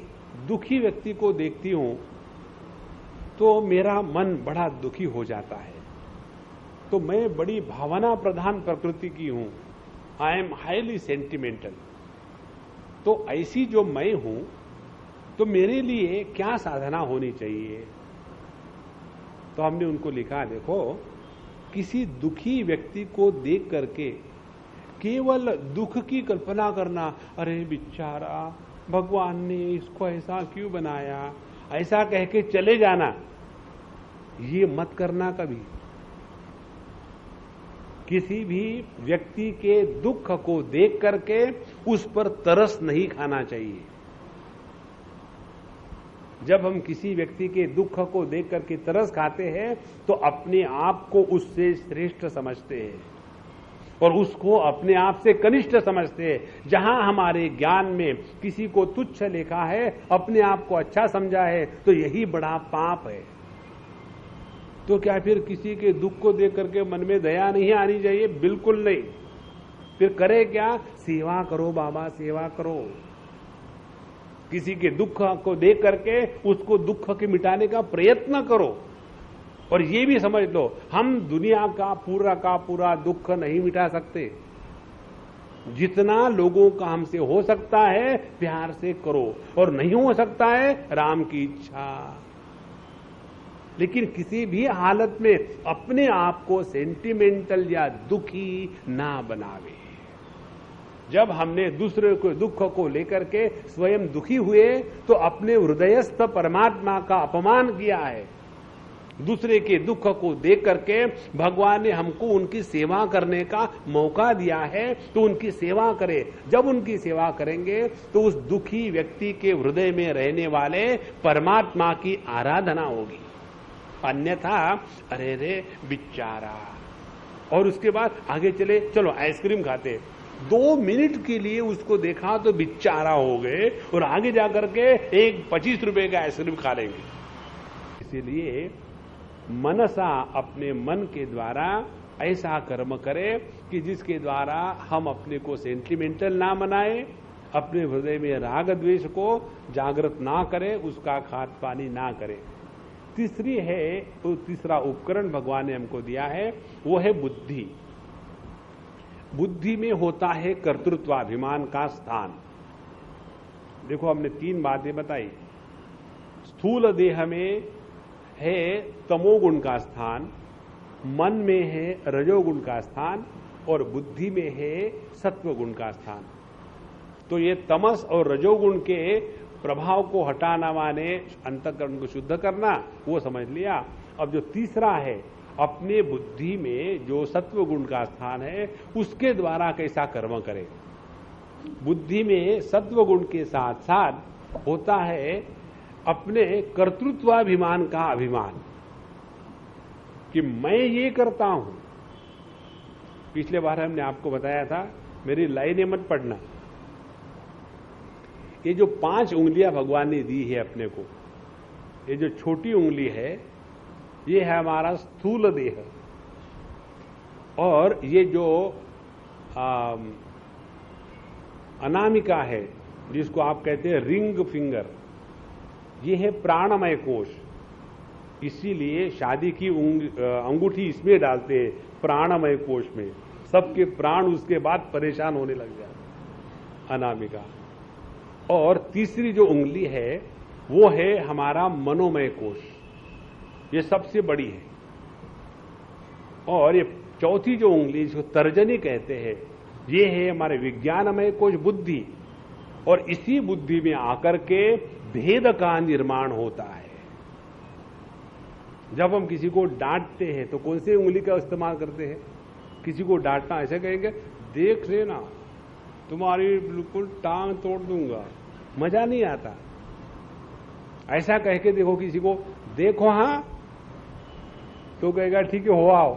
दुखी व्यक्ति को देखती हूं तो मेरा मन बड़ा दुखी हो जाता है, तो मैं बड़ी भावना प्रधान प्रकृति की हूं, आई एम हाईली सेंटिमेंटल। तो ऐसी जो मैं हूं तो मेरे लिए क्या साधना होनी चाहिए? तो हमने उनको लिखा, देखो किसी दुखी व्यक्ति को देख करके केवल दुख की कल्पना करना, अरे बेचारा भगवान ने इसको ऐसा क्यों बनाया, ऐसा कह के चले जाना, ये मत करना कभी। किसी भी व्यक्ति के दुख को देख करके उस पर तरस नहीं खाना चाहिए। जब हम किसी व्यक्ति के दुख को देख करके तरस खाते हैं तो अपने आप को उससे श्रेष्ठ समझते हैं और उसको अपने आप से कनिष्ठ समझते हैं। जहां हमारे ज्ञान में किसी को तुच्छ लिखा है, अपने आप को अच्छा समझा है, तो यही बड़ा पाप है। तो क्या फिर किसी के दुख को देख करके मन में दया नहीं आनी चाहिए? बिल्कुल नहीं। फिर करे क्या? सेवा करो बाबा, सेवा करो। किसी के दुख को देख करके उसको दुख के मिटाने का प्रयत्न करो। और ये भी समझ लो, हम दुनिया का पूरा दुख नहीं मिटा सकते। जितना लोगों का हमसे हो सकता है प्यार से करो, और नहीं हो सकता है राम की इच्छा। लेकिन किसी भी हालत में अपने आप को सेंटिमेंटल या दुखी ना बनावे। जब हमने दूसरे को दुख को लेकर के स्वयं दुखी हुए तो अपने हृदयस्थ परमात्मा का अपमान किया है। दूसरे के दुख को देख करके भगवान ने हमको उनकी सेवा करने का मौका दिया है, तो उनकी सेवा करें। जब उनकी सेवा करेंगे तो उस दुखी व्यक्ति के हृदय में रहने वाले परमात्मा की आराधना होगी। अन्यथा अरे रे बेचारा। और उसके बाद आगे चले, चलो आइसक्रीम खाते। 2 मिनट के लिए उसको देखा तो बेचारा हो गए और आगे जाकर के एक 25 रुपए का आइसक्रीम खा लेंगे। इसीलिए मनसा, अपने मन के द्वारा ऐसा कर्म करें कि जिसके द्वारा हम अपने को सेंटिमेंटल ना बनाए, अपने हृदय में राग द्वेष को जागृत ना करें, उसका खाद पानी ना करें। तीसरी है, तो तीसरा उपकरण भगवान ने हमको दिया है, वो है बुद्धि। बुद्धि में होता है कर्तृत्वाभिमान का स्थान। देखो हमने 3 बातें बताई। स्थूल देह में है तमोगुण का स्थान, मन में है रजोगुण का स्थान, और बुद्धि में है सत्व गुण का स्थान। तो ये तमस और रजोगुण के प्रभाव को हटाना माने अंतःकरण को शुद्ध करना, वो समझ लिया। अब जो तीसरा है, अपने बुद्धि में जो सत्व गुण का स्थान है उसके द्वारा कैसा कर्म करे। बुद्धि में सत्व गुण के साथ साथ होता है अपने कर्तृत्वाभिमान का अभिमान कि मैं ये करता हूं। पिछले बार हमने आपको बताया था, मेरी लाइनें मत पढ़ना, ये जो 5 उंगलियां भगवान ने दी है अपने को, ये जो छोटी उंगली है ये है हमारा स्थूल देह, और ये जो अनामिका है जिसको आप कहते हैं रिंग फिंगर, ये है प्राणमय कोश। इसीलिए शादी की अंगूठी इसमें डालते हैं, प्राणमय कोश में। सबके प्राण उसके बाद परेशान होने लग जाते, अनामिका। और तीसरी जो उंगली है वो है हमारा मनोमय कोश, ये सबसे बड़ी है। और ये चौथी जो उंगली जिसको तर्जनी कहते हैं, ये है हमारे विज्ञानमय कोश, बुद्धि। और इसी बुद्धि में आकर के भेद का निर्माण होता है। जब हम किसी को डांटते हैं तो कौन सी उंगली का इस्तेमाल करते हैं? किसी को डांटना ऐसे कहेंगे, देख लेना तुम्हारी बिल्कुल टांग तोड़ दूंगा, मजा नहीं आता। ऐसा कह के देखो किसी को, देखो हां, तो कहेगा ठीक है हो आओ।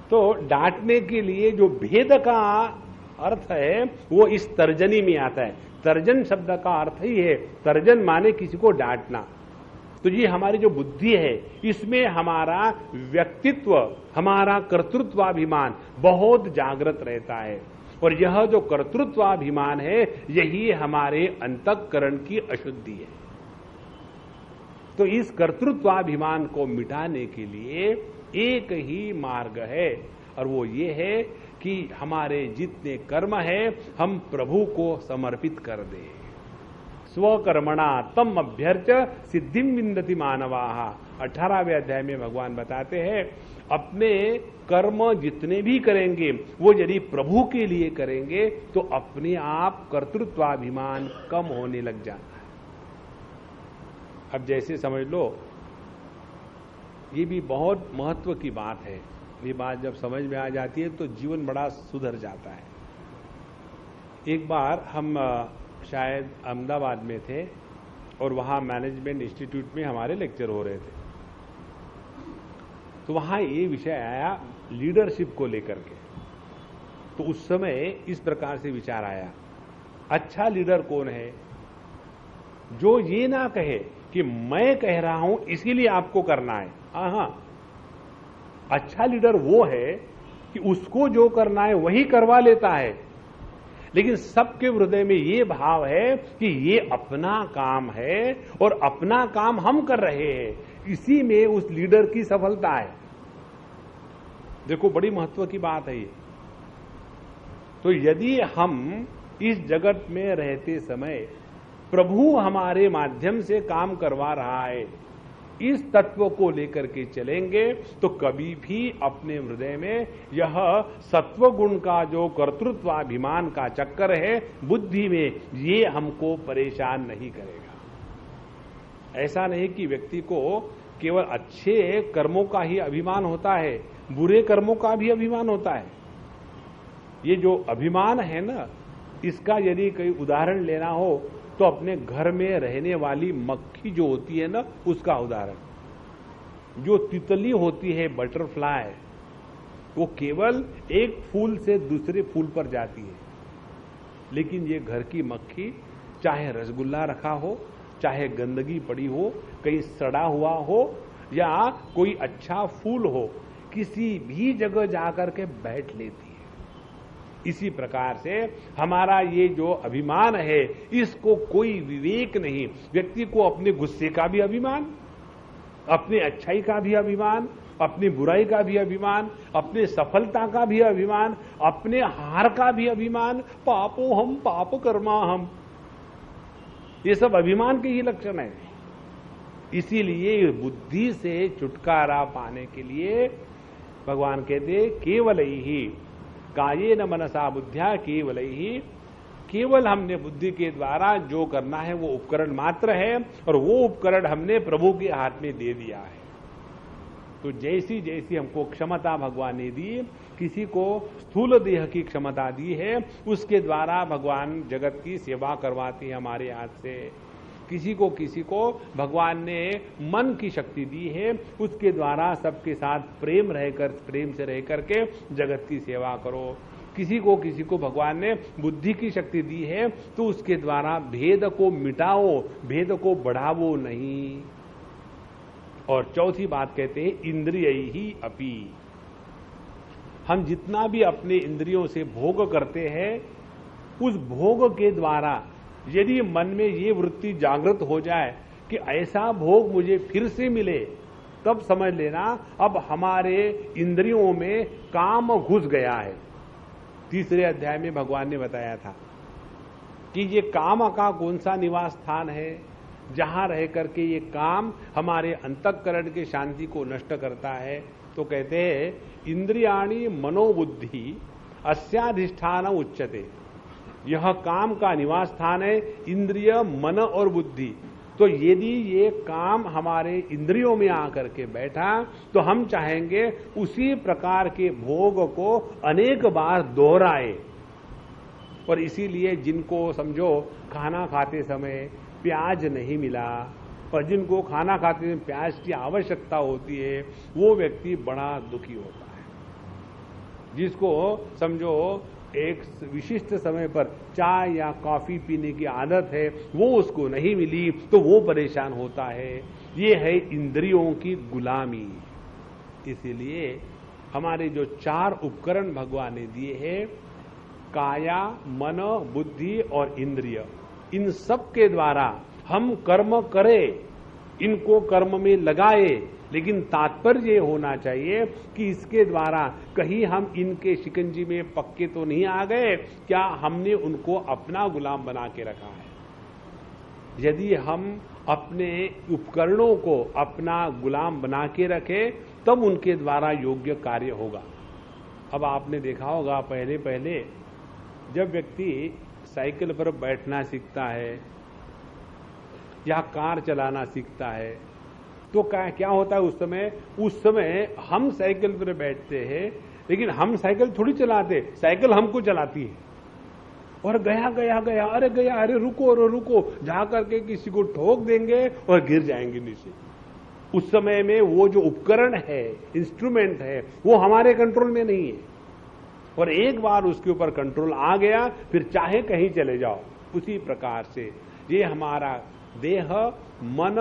तो डांटने के लिए जो भेद का अर्थ है वो इस तर्जनी में आता है। तर्जन शब्द का अर्थ ही है, तर्जन माने किसी को डांटना। तो ये हमारी जो बुद्धि है इसमें हमारा व्यक्तित्व, हमारा कर्तृत्वाभिमान बहुत जागृत रहता है। और यह जो कर्तृत्वाभिमान है यही हमारे अंतःकरण की अशुद्धि है। तो इस कर्तृत्वाभिमान को मिटाने के लिए एक ही मार्ग है, और वो ये है कि हमारे जितने कर्म है हम प्रभु को समर्पित कर दें। स्वकर्मणा तम अभ्यर्च सिद्धिम विन्दति मानवाः। 18वें अध्याय में भगवान बताते हैं अपने कर्म जितने भी करेंगे वो यदि प्रभु के लिए करेंगे तो अपने आप कर्तृत्वाभिमान कम होने लग जाता है। अब जैसे समझ लो, ये भी बहुत महत्व की बात है। ये बात जब समझ में आ जाती है तो जीवन बड़ा सुधर जाता है। एक बार हम शायद अहमदाबाद में थे और वहाँ मैनेजमेंट इंस्टीट्यूट में हमारे लेक्चर हो रहे थे। तो वहाँ ये विषय आया लीडरशिप को लेकर के। तो उस समय इस प्रकार से विचार आया, अच्छा लीडर कौन है? जो ये ना कहे कि मैं कह रहा हूं इसीलिए आपको करना है। हाँ, अच्छा लीडर वो है कि उसको जो करना है वही करवा लेता है, लेकिन सबके हृदय में ये भाव है कि ये अपना काम है और अपना काम हम कर रहे हैं, इसी में उस लीडर की सफलता है। देखो बड़ी महत्व की बात है ये। तो यदि हम इस जगत में रहते समय प्रभु हमारे माध्यम से काम करवा रहा है, इस तत्व को लेकर के चलेंगे तो कभी भी अपने हृदय में यह सत्व गुण का जो कर्तृत्वाभिमान का चक्कर है बुद्धि में, ये हमको परेशान नहीं करेगा। ऐसा नहीं कि व्यक्ति को केवल अच्छे कर्मों का ही अभिमान होता है, बुरे कर्मों का भी अभिमान होता है। ये जो अभिमान है ना, इसका यदि कोई उदाहरण लेना हो तो अपने घर में रहने वाली मक्खी जो होती है ना, उसका उदाहरण। जो तितली होती है, बटरफ्लाई, वो केवल एक फूल से दूसरे फूल पर जाती है, लेकिन ये घर की मक्खी चाहे रसगुल्ला रखा हो, चाहे गंदगी पड़ी हो, कहीं सड़ा हुआ हो या कोई अच्छा फूल हो, किसी भी जगह जाकर के बैठ लेती है। इसी प्रकार से हमारा ये जो अभिमान है इसको कोई विवेक नहीं। व्यक्ति को अपने गुस्से का भी अभिमान, अपने अच्छाई का भी अभिमान, अपनी बुराई का भी अभिमान, अपने सफलता का भी अभिमान, अपने हार का भी अभिमान। पापो हम पाप कर्मा हम, ये सब अभिमान के ही लक्षण है। इसीलिए बुद्धि से छुटकारा पाने के लिए भगवान कहते केवल ही कायेन मनसा बुद्ध्या केवल ही, केवल हमने बुद्धि के द्वारा जो करना है वो उपकरण मात्र है, और वो उपकरण हमने प्रभु के हाथ में दे दिया है। तो जैसी जैसी हमको क्षमता भगवान ने दी, किसी को स्थूल देह की क्षमता दी है, उसके द्वारा भगवान जगत की सेवा करवाती है हमारे हाथ से। किसी को भगवान ने मन की शक्ति दी है, उसके द्वारा सबके साथ प्रेम से रह करके जगत की सेवा करो। किसी को भगवान ने बुद्धि की शक्ति दी है, तो उसके द्वारा भेद को मिटाओ, भेद को बढ़ावो नहीं। और चौथी बात कहते हैं इंद्रिय ही अपी, हम जितना भी अपने इंद्रियों से भोग करते हैं, उस भोग के द्वारा यदि मन में ये वृत्ति जागृत हो जाए कि ऐसा भोग मुझे फिर से मिले, तब समझ लेना अब हमारे इंद्रियों में काम घुस गया है। तीसरे अध्याय में भगवान ने बताया था कि ये काम का कौन सा निवास स्थान है, जहां रह करके ये काम हमारे अंतःकरण के शांति को नष्ट करता है। तो कहते हैं इंद्रियाणि मनोबुद्धि अस्याधिष्ठान उच्यते, यह काम का निवास स्थान है, इंद्रिय मन और बुद्धि। तो यदि ये काम हमारे इंद्रियों में आकर के बैठा, तो हम चाहेंगे उसी प्रकार के भोग को अनेक बार दोहराए। और इसीलिए जिनको समझो खाना खाते समय प्याज नहीं मिला, और जिनको खाना खाते समय प्याज की आवश्यकता होती है, वो व्यक्ति बड़ा दुखी होता है। जिसको समझो एक विशिष्ट समय पर चाय या कॉफी पीने की आदत है, वो उसको नहीं मिली तो वो परेशान होता है। ये है इंद्रियों की गुलामी। इसीलिए हमारे जो चार उपकरण भगवान ने दिए हैं, काया, मन, बुद्धि और इंद्रिय, इन सब के द्वारा हम कर्म करें, इनको कर्म में लगाए, लेकिन तात्पर्य ये होना चाहिए कि इसके द्वारा कहीं हम इनके शिकंजी में पक्के तो नहीं आ गए, क्या हमने उनको अपना गुलाम बना के रखा है। यदि हम अपने उपकरणों को अपना गुलाम बना के रखें, तब उनके द्वारा योग्य कार्य होगा। अब आपने देखा होगा पहले पहले जब व्यक्ति साइकिल पर बैठना सीखता है या कार चलाना सीखता है, तो क्या होता है उस समय हम साइकिल पर बैठते हैं, लेकिन हम साइकिल थोड़ी चलाते, साइकिल हमको चलाती है। और अरे रुको, जा करके किसी को ठोक देंगे और गिर जाएंगे नीचे। उस समय में वो जो उपकरण है, इंस्ट्रूमेंट है, वो हमारे कंट्रोल में नहीं है। और एक बार उसके ऊपर कंट्रोल आ गया, फिर चाहे कहीं चले जाओ। उसी प्रकार से ये हमारा देह, मन,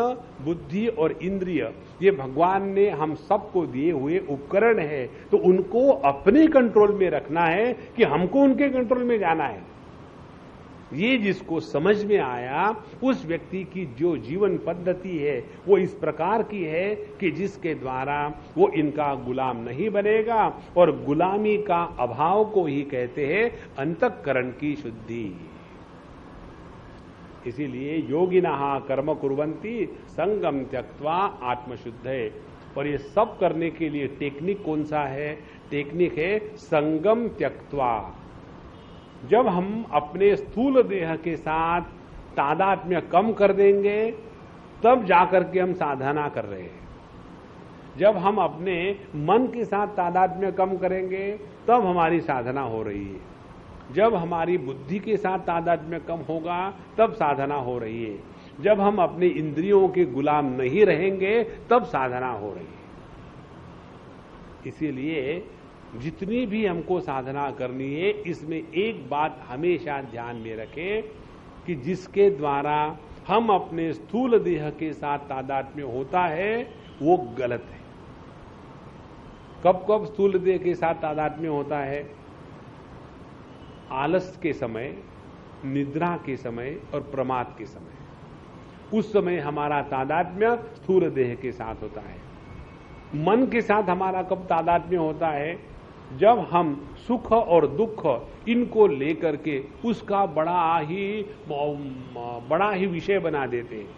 बुद्धि और इंद्रिय, ये भगवान ने हम सबको दिए हुए उपकरण है, तो उनको अपने कंट्रोल में रखना है कि हमको उनके कंट्रोल में जाना है। ये जिसको समझ में आया, उस व्यक्ति की जो जीवन पद्धति है वो इस प्रकार की है कि जिसके द्वारा वो इनका गुलाम नहीं बनेगा। और गुलामी का अभाव को ही कहते हैं अंतःकरण की शुद्धि। इसीलिए योगिनः कर्म कुर्वन्ति संगम त्यक्त्वा आत्मशुद्धये। और ये सब करने के लिए टेक्निक कौन सा है? टेक्निक है संगम त्यक्त्वा। जब हम अपने स्थूल देह के साथ तादात्म्य कम कर देंगे, तब जाकर के हम साधना कर रहे हैं। जब हम अपने मन के साथ तादात्म्य कम करेंगे, तब हमारी साधना हो रही है। जब हमारी बुद्धि के साथ तादात्म्य कम होगा, तब साधना हो रही है। जब हम अपने इंद्रियों के गुलाम नहीं रहेंगे, तब साधना हो रही है। इसीलिए जितनी भी हमको साधना करनी है, इसमें एक बात हमेशा ध्यान में रखें कि जिसके द्वारा हम अपने स्थूल देह के साथ तादात्म्य होता है, वो गलत है। कब कब स्थूल देह के साथ तादात्म्य होता है? आलस के समय, निद्रा के समय और प्रमाद के समय। उस समय हमारा तादात्म्य स्थूल देह के साथ होता है। मन के साथ हमारा कब तादात्म्य होता है? जब हम सुख और दुख इनको लेकर के उसका बड़ा ही विषय बना देते हैं।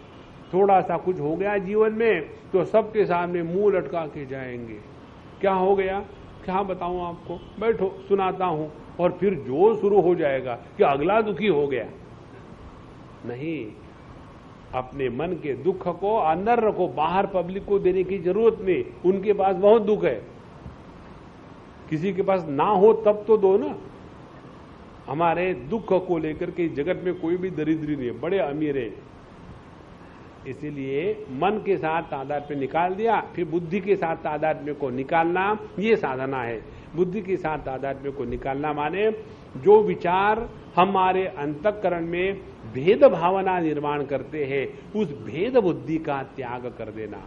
थोड़ा सा कुछ हो गया जीवन में तो सबके सामने मुंह लटका के जाएंगे। क्या हो गया, क्या बताऊं आपको, बैठो सुनाता हूं, और फिर जोर शुरू हो जाएगा कि अगला दुखी हो गया। नहीं, अपने मन के दुख को अंदर रखो, बाहर पब्लिक को देने की जरूरत नहीं। उनके पास बहुत दुख है, किसी के पास ना हो तब तो दो ना। हमारे दुख को लेकर के जगत में कोई भी दरिद्री नहीं है, बड़े अमीर है। इसीलिए मन के साथ तादात्म्य निकाल दिया, फिर बुद्धि के साथ तादात्म्य को निकालना, ये साधना है। बुद्धि के साथ तादात्म्य को निकालना माने जो विचार हमारे अंतःकरण में भेद भावना निर्माण करते हैं, उस भेद बुद्धि का त्याग कर देना।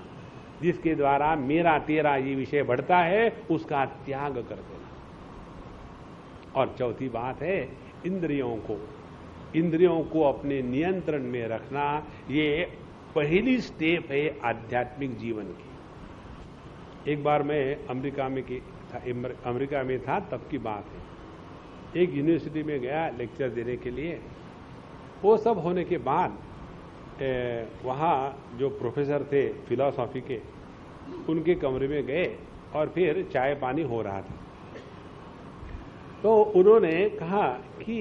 जिसके द्वारा मेरा तेरा ये विषय बढ़ता है, उसका त्याग कर देना। और चौथी बात है इंद्रियों को अपने नियंत्रण में रखना। ये पहली स्टेप है आध्यात्मिक जीवन की। एक बार मैं अमेरिका में था, तब की बात है। एक यूनिवर्सिटी में गया लेक्चर देने के लिए। वो सब होने के बाद वहाँ जो प्रोफेसर थे फिलॉसॉफी के, उनके कमरे में गए और फिर चाय पानी हो रहा था। तो उन्होंने कहा कि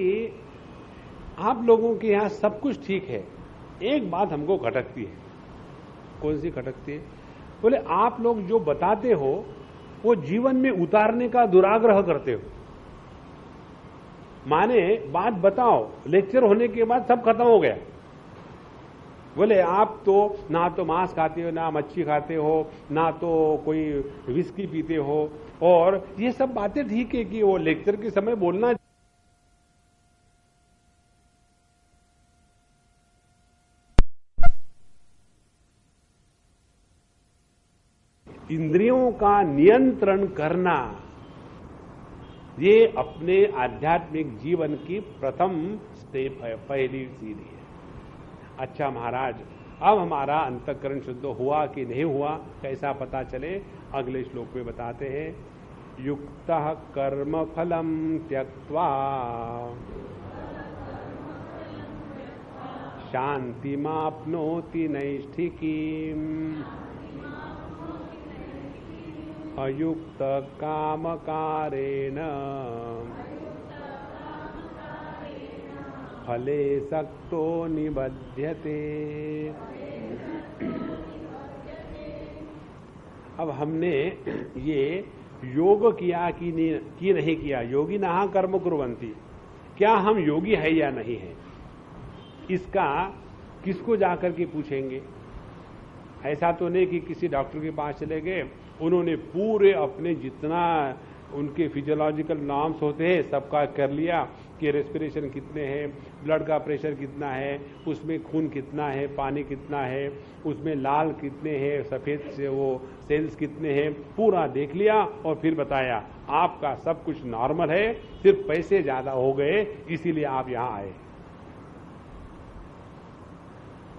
आप लोगों के यहाँ सब कुछ ठीक है, एक बात हमको खटकती है। कौन सी खटकती है? बोले आप लोग जो बताते हो वो जीवन में उतारने का दुराग्रह करते हो। माने बात बताओ, लेक्चर होने के बाद सब खत्म हो गया। बोले आप तो ना तो मांस खाते हो, ना मच्छी खाते हो, ना तो कोई विस्की पीते हो, और ये सब बातें ठीक है कि वो लेक्चर के समय बोलना। इंद्रियों का नियंत्रण करना, ये अपने आध्यात्मिक जीवन की प्रथम स्टेप है, पहली सीढ़ी है। अच्छा महाराज, अब हमारा अंतःकरण शुद्ध हुआ कि नहीं हुआ, कैसा पता चले? अगले श्लोक में बताते हैं, युक्तः कर्म फलम त्यक्त्वा शांतिमाप्नोति नैष्ठिकीम् अयुक्त कामकारेण फले सक्तो निबध्यते। अब हमने ये योग किया कि नहीं किया, योगी नहा कर्म कुर्वन्ति, क्या हम योगी है या नहीं है, इसका किसको जाकर के पूछेंगे? ऐसा तो नहीं कि किसी डॉक्टर के पास चले गए, उन्होंने पूरे अपने जितना उनके फिजियोलॉजिकल नॉर्म्स होते हैं सबका कर लिया कि रेस्पिरेशन कितने हैं, ब्लड का प्रेशर कितना है, उसमें खून कितना है, पानी कितना है, उसमें लाल कितने हैं, सफेद से वो सेल्स कितने हैं, पूरा देख लिया और फिर बताया आपका सब कुछ नॉर्मल है, सिर्फ पैसे ज्यादा हो गए इसीलिए आप यहां आए।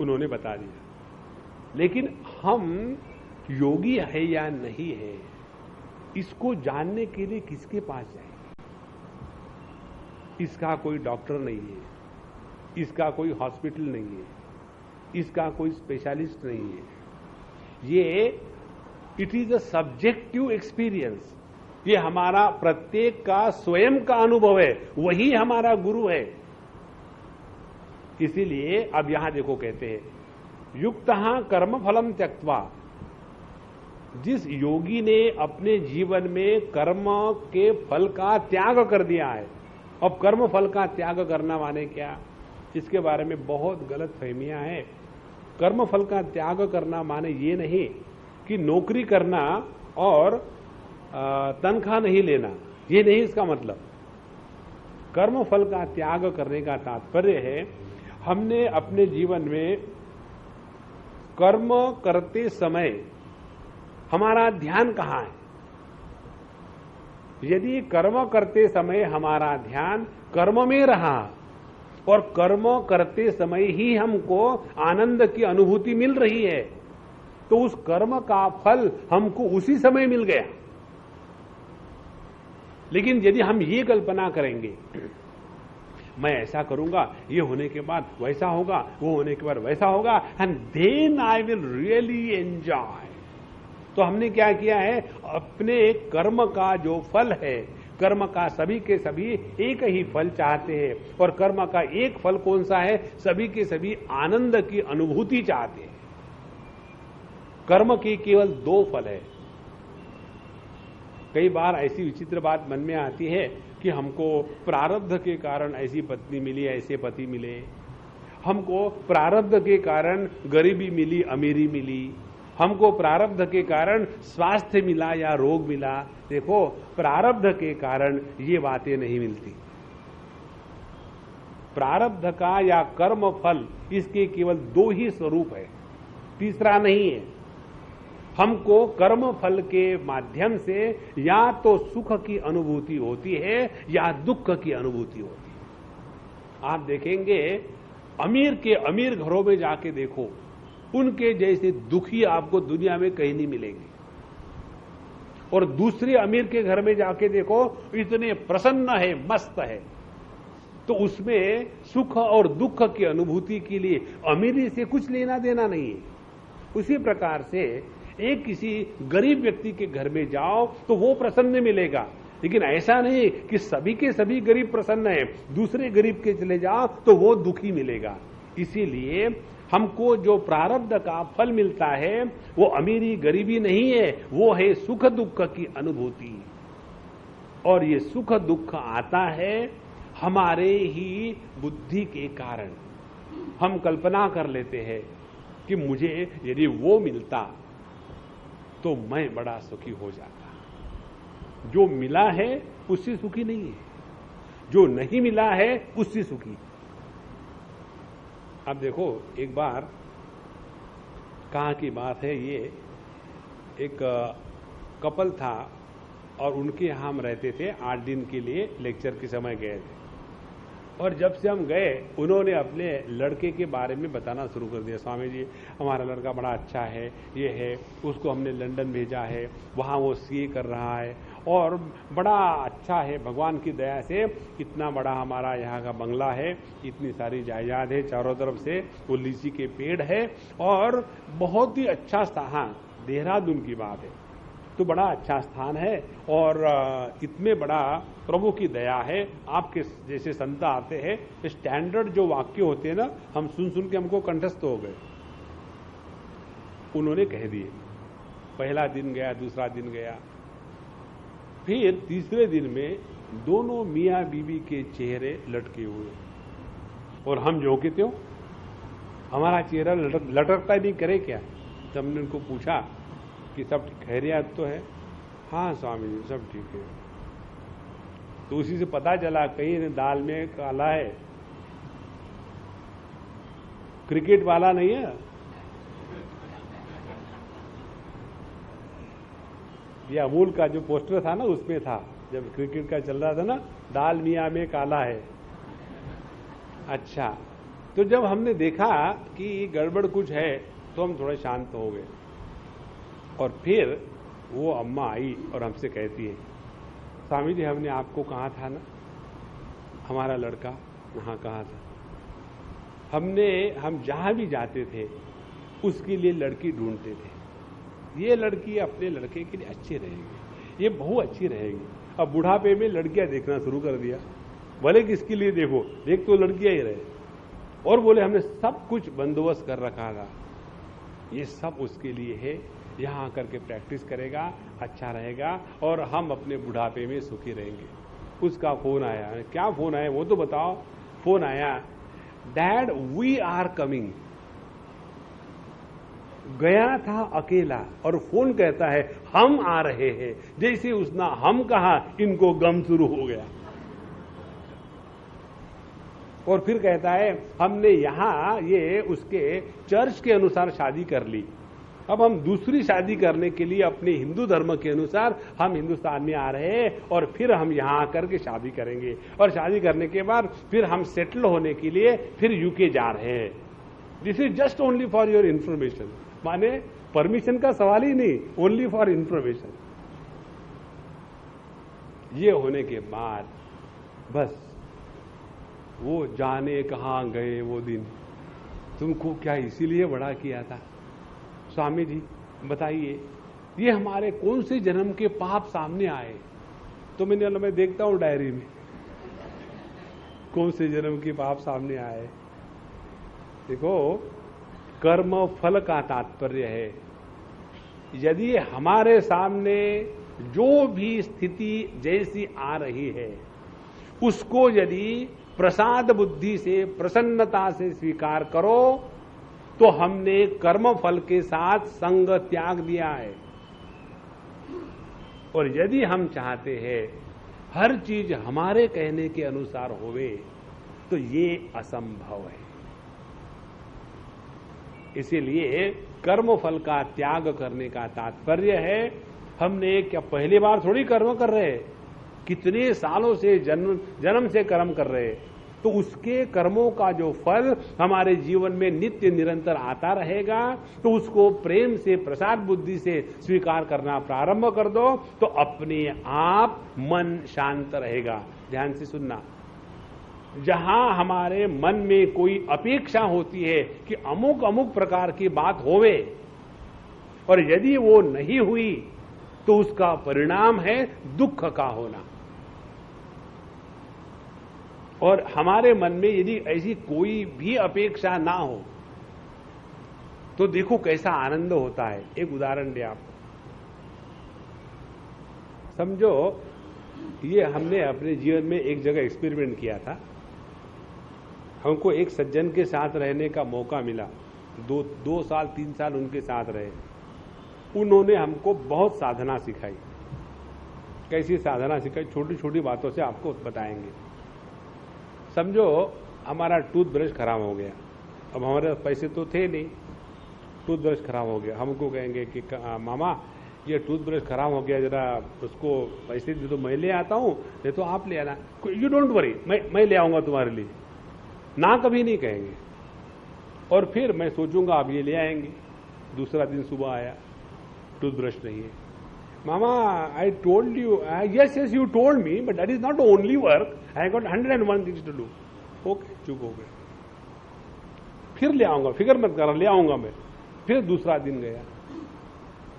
उन्होंने बता दिया। लेकिन हम योगी है या नहीं है, इसको जानने के लिए किसके पास जाएंगे? इसका कोई डॉक्टर नहीं है, इसका कोई हॉस्पिटल नहीं है, इसका कोई स्पेशलिस्ट नहीं है। ये it is a subjective experience, ये हमारा प्रत्येक का स्वयं का अनुभव है, वही हमारा गुरु है। इसीलिए अब यहां देखो कहते हैं युक्तः कर्म फलम त्यक्त्वा, जिस योगी ने अपने जीवन में कर्म के फल का त्याग कर दिया है। अब कर्म फल का त्याग करना माने क्या, इसके बारे में बहुत गलत फहमियां हैं। कर्म फल का त्याग करना माने ये नहीं कि नौकरी करना और तनख्वाह नहीं लेना, ये नहीं इसका मतलब। कर्म फल का त्याग करने का तात्पर्य है हमने अपने जीवन में कर्म करते समय हमारा ध्यान कहां है। यदि कर्म करते समय हमारा ध्यान कर्म में रहा और कर्म करते समय ही हमको आनंद की अनुभूति मिल रही है, तो उस कर्म का फल हमको उसी समय मिल गया। लेकिन यदि हम ये कल्पना करेंगे मैं ऐसा करूंगा, ये होने के बाद वैसा होगा, वो होने के बाद वैसा होगा, and then I will really enjoy. तो हमने क्या किया है, अपने कर्म का जो फल है, कर्म का सभी के सभी एक ही फल चाहते हैं, और कर्म का एक फल कौन सा है, सभी के सभी आनंद की अनुभूति चाहते हैं। कर्म की केवल दो फल है। कई बार ऐसी विचित्र बात मन में आती है कि हमको प्रारब्ध के कारण ऐसी पत्नी मिली, ऐसे पति मिले, हमको प्रारब्ध के कारण गरीबी मिली, अमीरी मिली, हमको प्रारब्ध के कारण स्वास्थ्य मिला या रोग मिला। देखो, प्रारब्ध के कारण ये बातें नहीं मिलती। प्रारब्ध का या कर्म फल, इसके केवल दो ही स्वरूप है, तीसरा नहीं है। हमको कर्म फल के माध्यम से या तो सुख की अनुभूति होती है या दुख की अनुभूति होती है। आप देखेंगे, अमीर के अमीर घरों में जाके देखो, उनके जैसे दुखी आपको दुनिया में कहीं नहीं मिलेंगे। और दूसरे अमीर के घर में जाके देखो, इतने प्रसन्न है, मस्त है। तो उसमें सुख और दुख की अनुभूति के लिए अमीरी से कुछ लेना देना नहीं है। उसी प्रकार से एक किसी गरीब व्यक्ति के घर में जाओ तो वो प्रसन्न मिलेगा, लेकिन ऐसा नहीं कि सभी के सभी गरीब प्रसन्न है, दूसरे गरीब के चले जाओ तो वो दुखी मिलेगा। इसीलिए हमको जो प्रारब्ध का फल मिलता है वो अमीरी गरीबी नहीं है, वो है सुख दुख की अनुभूति। और ये सुख दुख आता है हमारे ही बुद्धि के कारण। हम कल्पना कर लेते हैं कि मुझे यदि वो मिलता तो मैं बड़ा सुखी हो जाता। जो मिला है उससे सुखी नहीं है, जो नहीं मिला है उससे सुखी। अब देखो, एक बार कहाँ की बात है ये, एक कपल था और उनके यहाँ हम रहते थे। 8 दिन के लिए लेक्चर के समय गए थे, और जब से हम गए उन्होंने अपने लड़के के बारे में बताना शुरू कर दिया। स्वामी जी, हमारा लड़का बड़ा अच्छा है, ये है, उसको हमने लंदन भेजा है, वहाँ वो सीए कर रहा है और बड़ा अच्छा है, भगवान की दया से इतना बड़ा हमारा यहाँ का बंगला है, इतनी सारी जायदाद है, चारों तरफ से वो लीची के पेड़ है और बहुत ही अच्छा स्थान, देहरादून की बात है, तो बड़ा अच्छा स्थान है और इतने बड़ा प्रभु की दया है। आपके जैसे संत आते हैं, स्टैंडर्ड जो वाक्य होते हैं ना, हम सुन सुन के हमको कंठस्थ हो गए। उन्होंने कह दिए। पहला दिन गया, दूसरा दिन गया, फिर तीसरे दिन में दोनों मियाँ बीवी के चेहरे लटके हुए, और हम जो के त्यों, हमारा चेहरा लटकता नहीं, करे क्या। तब हमने उनको पूछा कि सब खैरियत तो है? हाँ स्वामी जी, सब ठीक है। तो उसी से पता चला कहीं दाल में काला है, क्रिकेट वाला नहीं है। ये अमूल का जो पोस्टर था ना, उसमें था, जब क्रिकेट का चल रहा था ना, दाल मियाँ में काला है। अच्छा, तो जब हमने देखा कि गड़बड़ कुछ है तो हम थोड़े शांत हो गए। और फिर वो अम्मा आई और हमसे कहती है, स्वामी जी, हमने आपको कहा था ना, हमारा लड़का वहाँ कहा था, हम जहाँ भी जाते थे उसके लिए लड़की ढूंढते थे। ये लड़की अपने लड़के के लिए अच्छी रहेगी, ये बहू अच्छी रहेगी। अब बुढ़ापे में लड़कियां देखना शुरू कर दिया, भले किसके लिए देखो, देख तो लड़कियां ही रहे। और बोले हमने सब कुछ बंदोबस्त कर रखा था, ये सब उसके लिए है, यहाँ आकर के प्रैक्टिस करेगा, अच्छा रहेगा और हम अपने बुढ़ापे में सुखी रहेंगे। उसका फोन आया। क्या फोन आया वो तो बताओ। फोन आया, डैड वी आर कमिंग। गया था अकेला और फोन कहता है हम आ रहे हैं। जैसे उसने हम कहा, इनको गम शुरू हो गया। और फिर कहता है हमने यहां ये उसके चर्च के अनुसार शादी कर ली, अब हम दूसरी शादी करने के लिए अपने हिंदू धर्म के अनुसार हम हिंदुस्तान में आ रहे हैं और फिर हम यहां आकर के शादी करेंगे, और शादी करने के बाद फिर हम सेटल होने के लिए फिर यूके जा रहे हैं। This is just only for your information. माने परमिशन का सवाल ही नहीं, ओनली फॉर इंफॉर्मेशन। ये होने के बाद बस वो जाने कहाँ गए वो दिन, तुमको क्या इसीलिए बड़ा किया था? स्वामी जी बताइए, ये हमारे कौन से जन्म के पाप सामने आए? तो मैं देखता हूं डायरी में कौन से जन्म के पाप सामने आए। देखो, कर्म फल का तात्पर्य है, यदि हमारे सामने जो भी स्थिति जैसी आ रही है उसको यदि प्रसाद बुद्धि से, प्रसन्नता से स्वीकार करो तो हमने कर्म फल के साथ संग त्याग दिया है। और यदि हम चाहते हैं हर चीज हमारे कहने के अनुसार होवे तो ये असंभव है। इसीलिए कर्म फल का त्याग करने का तात्पर्य है, हमने क्या पहली बार थोड़ी कर्म कर रहे हैं, कितने सालों से जन्म से कर्म कर रहे हैं, तो उसके कर्मों का जो फल हमारे जीवन में नित्य निरंतर आता रहेगा, तो उसको प्रेम से, प्रसाद बुद्धि से स्वीकार करना प्रारंभ कर दो तो अपने आप मन शांत रहेगा। ध्यान से सुनना, जहां हमारे मन में कोई अपेक्षा होती है कि अमुक अमुक प्रकार की बात होवे और यदि वो नहीं हुई तो उसका परिणाम है दुख का होना। और हमारे मन में यदि ऐसी कोई भी अपेक्षा ना हो तो देखो कैसा आनंद होता है। एक उदाहरण दे आपको, समझो ये हमने अपने जीवन में एक जगह एक्सपेरिमेंट किया था। हमको एक सज्जन के साथ रहने का मौका मिला, 2 साल 3 साल उनके साथ रहे। उन्होंने हमको बहुत साधना सिखाई। कैसी साधना सिखाई, छोटी छोटी बातों से आपको बताएंगे। समझो हमारा टूथब्रश खराब हो गया, अब हमारे पैसे तो थे नहीं, टूथब्रश खराब हो गया। हमको कहेंगे कि मामा ये टूथब्रश खराब हो गया, जरा उसको पैसे दे दो, मैं ले आता हूं, नहीं तो आप ले आना। यू डोंट वरी, मैं ले आऊंगा तुम्हारे लिए, ना कभी नहीं कहेंगे। और फिर मैं सोचूंगा आप ये ले आएंगे। दूसरा दिन सुबह आया, टूथब्रश नहीं है। मामा I told you, yes yes you told me, but that is not only work, I got 101 things to do. Okay, चुप हो गए। फिर ले आऊंगा, फिक्र मत कर, ले आऊंगा मैं। फिर दूसरा दिन गया,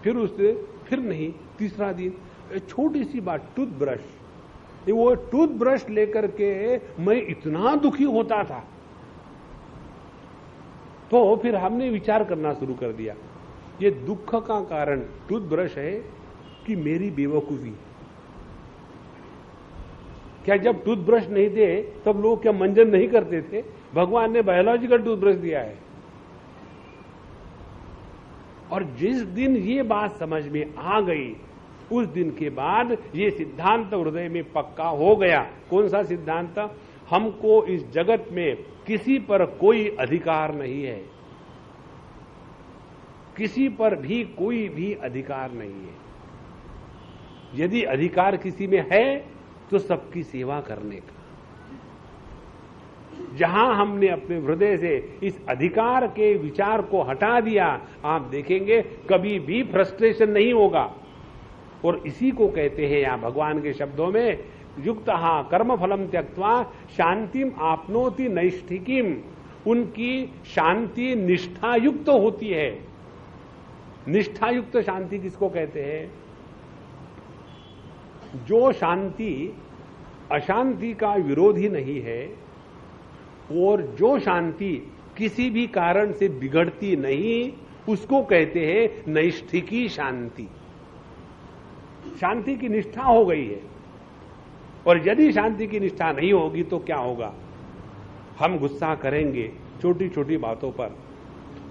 फिर उससे फिर नहीं, तीसरा दिन छोटी सी बात, टूथब्रश। वो टूथब्रश लेकर के मैं इतना दुखी होता था, तो फिर हमने विचार करना शुरू कर दिया, ये दुख का कारण टूथब्रश है कि मेरी बेवकूफी। क्या जब टूथब्रश नहीं थे तब लोग क्या मंजन नहीं करते थे? भगवान ने बायोलॉजिकल टूथब्रश दिया है। और जिस दिन ये बात समझ में आ गई, उस दिन के बाद ये सिद्धांत हृदय में पक्का हो गया। कौन सा सिद्धांत? हमको इस जगत में किसी पर कोई अधिकार नहीं है, किसी पर भी कोई भी अधिकार नहीं है। यदि अधिकार किसी में है तो सबकी सेवा करने का। जहां हमने अपने हृदय से इस अधिकार के विचार को हटा दिया, आप देखेंगे कभी भी फ्रस्ट्रेशन नहीं होगा। और इसी को कहते हैं यहां भगवान के शब्दों में, युक्तः कर्म फलम त्यक्त्वा शांतिम आपनोति नैष्ठिकीम। उनकी शांति निष्ठा युक्त होती है। निष्ठा युक्त शांति किसको कहते हैं? जो शांति अशांति का विरोधी नहीं है और जो शांति किसी भी कारण से बिगड़ती नहीं, उसको कहते हैं नैष्ठिकी शांति। शांति की निष्ठा हो गई है। और यदि शांति की निष्ठा नहीं होगी तो क्या होगा? हम गुस्सा करेंगे छोटी छोटी बातों पर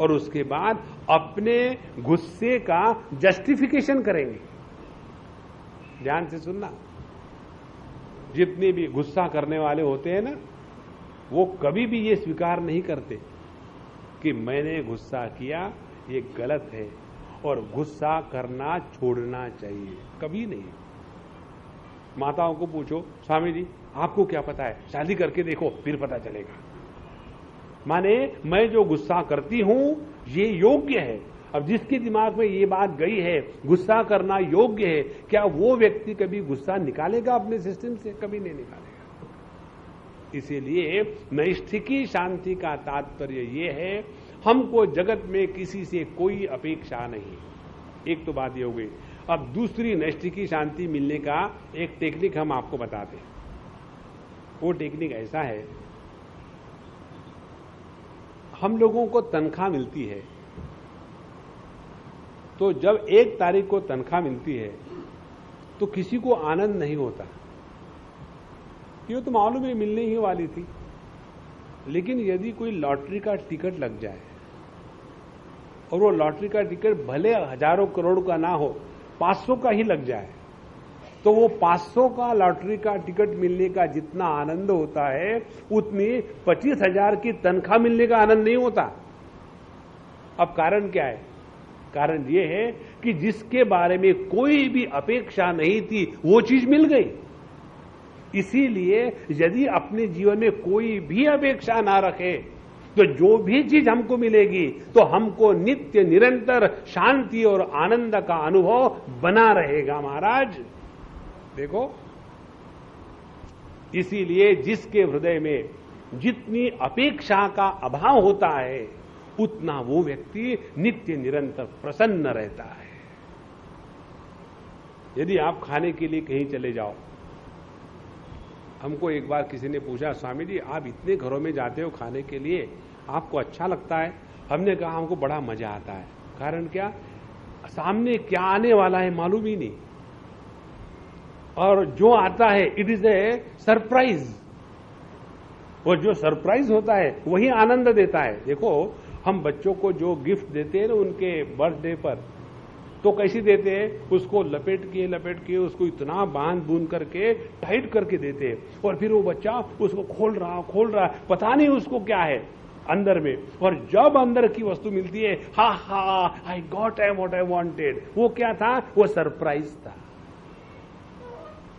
और उसके बाद अपने गुस्से का जस्टिफिकेशन करेंगे। ध्यान से सुनना, जितने भी गुस्सा करने वाले होते हैं ना, वो कभी भी ये स्वीकार नहीं करते कि मैंने गुस्सा किया, ये गलत है और गुस्सा करना छोड़ना चाहिए। कभी नहीं। माताओं को पूछो, स्वामी जी आपको क्या पता है, शादी करके देखो फिर पता चलेगा। माने मैं जो गुस्सा करती हूं ये योग्य है। अब जिसके दिमाग में ये बात गई है गुस्सा करना योग्य है, क्या वो व्यक्ति कभी गुस्सा निकालेगा अपने सिस्टम से? कभी नहीं निकालेगा। इसीलिए नैष्ठिकी शांति का तात्पर्य यह है, हमको जगत में किसी से कोई अपेक्षा नहीं। एक तो बात ये हो गई। अब दूसरी नैष्ठिकी शांति मिलने का एक टेक्निक हम आपको बताते हैं। वो टेक्निक ऐसा है, हम लोगों को तनख्वाह मिलती है, तो जब 1 तारीख को तनख्वाह मिलती है तो किसी को आनंद नहीं होता, ये तो मालूम है मिलने ही वाली थी। लेकिन यदि कोई लॉटरी का टिकट लग जाए और वो लॉटरी का टिकट भले हजारों करोड़ का ना हो, 500 का ही लग जाए, तो वो 500 का लॉटरी का टिकट मिलने का जितना आनंद होता है उतनी 25,000 की तनख्वाह मिलने का आनंद नहीं होता। अब कारण क्या है? कारण ये है कि जिसके बारे में कोई भी अपेक्षा नहीं थी वो चीज मिल गई। इसीलिए यदि अपने जीवन में कोई भी अपेक्षा ना रखे तो जो भी चीज हमको मिलेगी तो हमको नित्य निरंतर शांति और आनंद का अनुभव बना रहेगा महाराज। देखो, इसीलिए जिसके हृदय में जितनी अपेक्षा का अभाव होता है उतना वो व्यक्ति नित्य निरंतर प्रसन्न रहता है। यदि आप खाने के लिए कहीं चले जाओ, हमको एक बार किसी ने पूछा, स्वामी जी आप इतने घरों में जाते हो खाने के लिए, आपको अच्छा लगता है? हमने कहा हमको बड़ा मजा आता है। कारण क्या? सामने क्या आने वाला है मालूम ही नहीं, और जो आता है इट इज ए सरप्राइज, और जो सरप्राइज होता है वही आनंद देता है। देखो, हम बच्चों को जो गिफ्ट देते हैं ना उनके बर्थडे पर, तो कैसी देते हैं? उसको लपेट के उसको इतना बांध बूंद करके टाइट करके देते हैं, और फिर वो बच्चा उसको खोल रहा, पता नहीं उसको क्या है अंदर में। और जब अंदर की वस्तु मिलती है, हा I got what I wanted, वो क्या था? वो सरप्राइज था।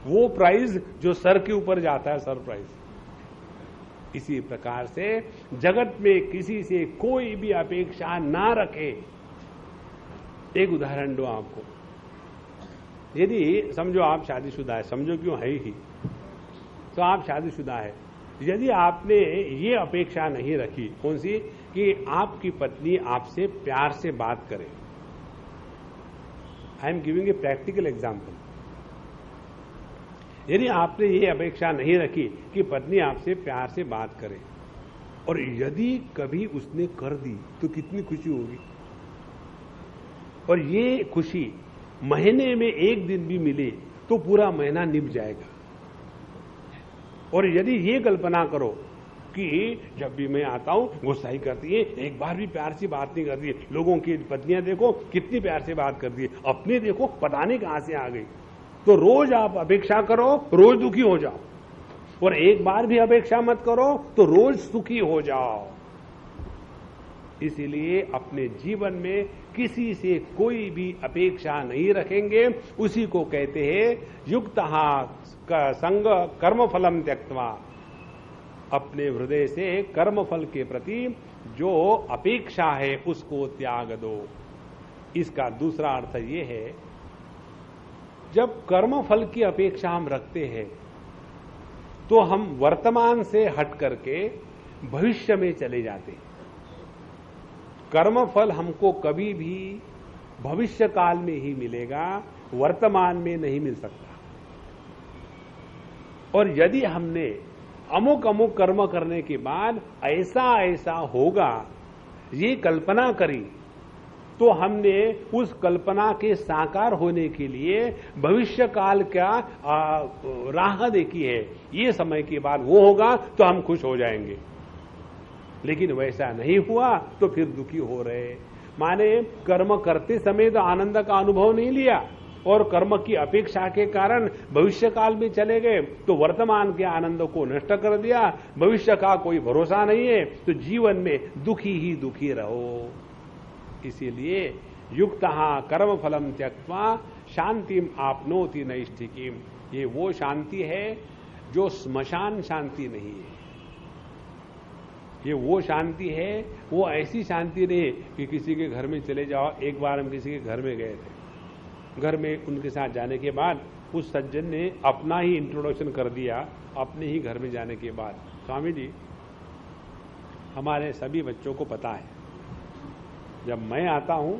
वो प्राइज जो सर के ऊपर जाता है, सरप्राइज। इसी प्रकार से जगत में किसी से कोई भी अपेक्षा ना रखे। एक उदाहरण दो आपको। यदि समझो आप शादीशुदा है, समझो क्यों है ही, तो आप शादीशुदा है, यदि आपने ये अपेक्षा नहीं रखी, कौन सी? कि आपकी पत्नी आपसे प्यार से बात करे। I am giving a practical example. यदि आपने ये अपेक्षा नहीं रखी कि पत्नी आपसे प्यार से बात करे, और यदि कभी उसने कर दी तो कितनी खुशी होगी। और ये खुशी महीने में 1 दिन भी मिले तो पूरा महीना निभ जाएगा। और यदि ये कल्पना करो कि जब भी मैं आता हूं गुस्सा ही करती है, एक बार भी प्यार से बात नहीं करती है, लोगों की पत्नियां देखो कितनी प्यार से बात करती है, अपनी देखो पता नहीं कहां से आ गई, तो रोज आप अपेक्षा करो, रोज दुखी हो जाओ। और एक बार भी अपेक्षा मत करो तो रोज सुखी हो जाओ। इसीलिए अपने जीवन में किसी से कोई भी अपेक्षा नहीं रखेंगे, उसी को कहते हैं युक्तः संग कर्मफलम त्यक्त्वा। अपने हृदय से कर्मफल के प्रति जो अपेक्षा है उसको त्याग दो। इसका दूसरा अर्थ ये है, जब कर्मफल की अपेक्षा हम रखते हैं तो हम वर्तमान से हट करके भविष्य में चले जाते हैं। कर्मफल हमको कभी भी भविष्य काल में ही मिलेगा, वर्तमान में नहीं मिल सकता। और यदि हमने अमुक अमुक कर्म करने के बाद ऐसा ऐसा होगा ये कल्पना करी, तो हमने उस कल्पना के साकार होने के लिए भविष्य काल का राह देखी है। ये समय के बाद वो होगा तो हम खुश हो जाएंगे, लेकिन वैसा नहीं हुआ तो फिर दुखी हो रहे। माने कर्म करते समय तो आनंद का अनुभव नहीं लिया, और कर्म की अपेक्षा के कारण भविष्य काल में चले गए तो वर्तमान के आनंद को नष्ट कर दिया। भविष्य का कोई भरोसा नहीं है, तो जीवन में दुखी ही दुखी रहो। इसीलिए युक्तः कर्म फलम त्यक्त्वा शांतिम आपनोति नैष्ठिकीम। ये वो शांति है जो श्मशान शांति नहीं है। ये वो शांति है, वो ऐसी शांति नहीं कि किसी के घर में चले जाओ। एक बार हम किसी के घर में गए थे, घर में उनके साथ जाने के बाद उस सज्जन ने अपना ही इंट्रोडक्शन कर दिया अपने ही घर में जाने के बाद। स्वामी जी, हमारे सभी बच्चों को पता है जब मैं आता हूं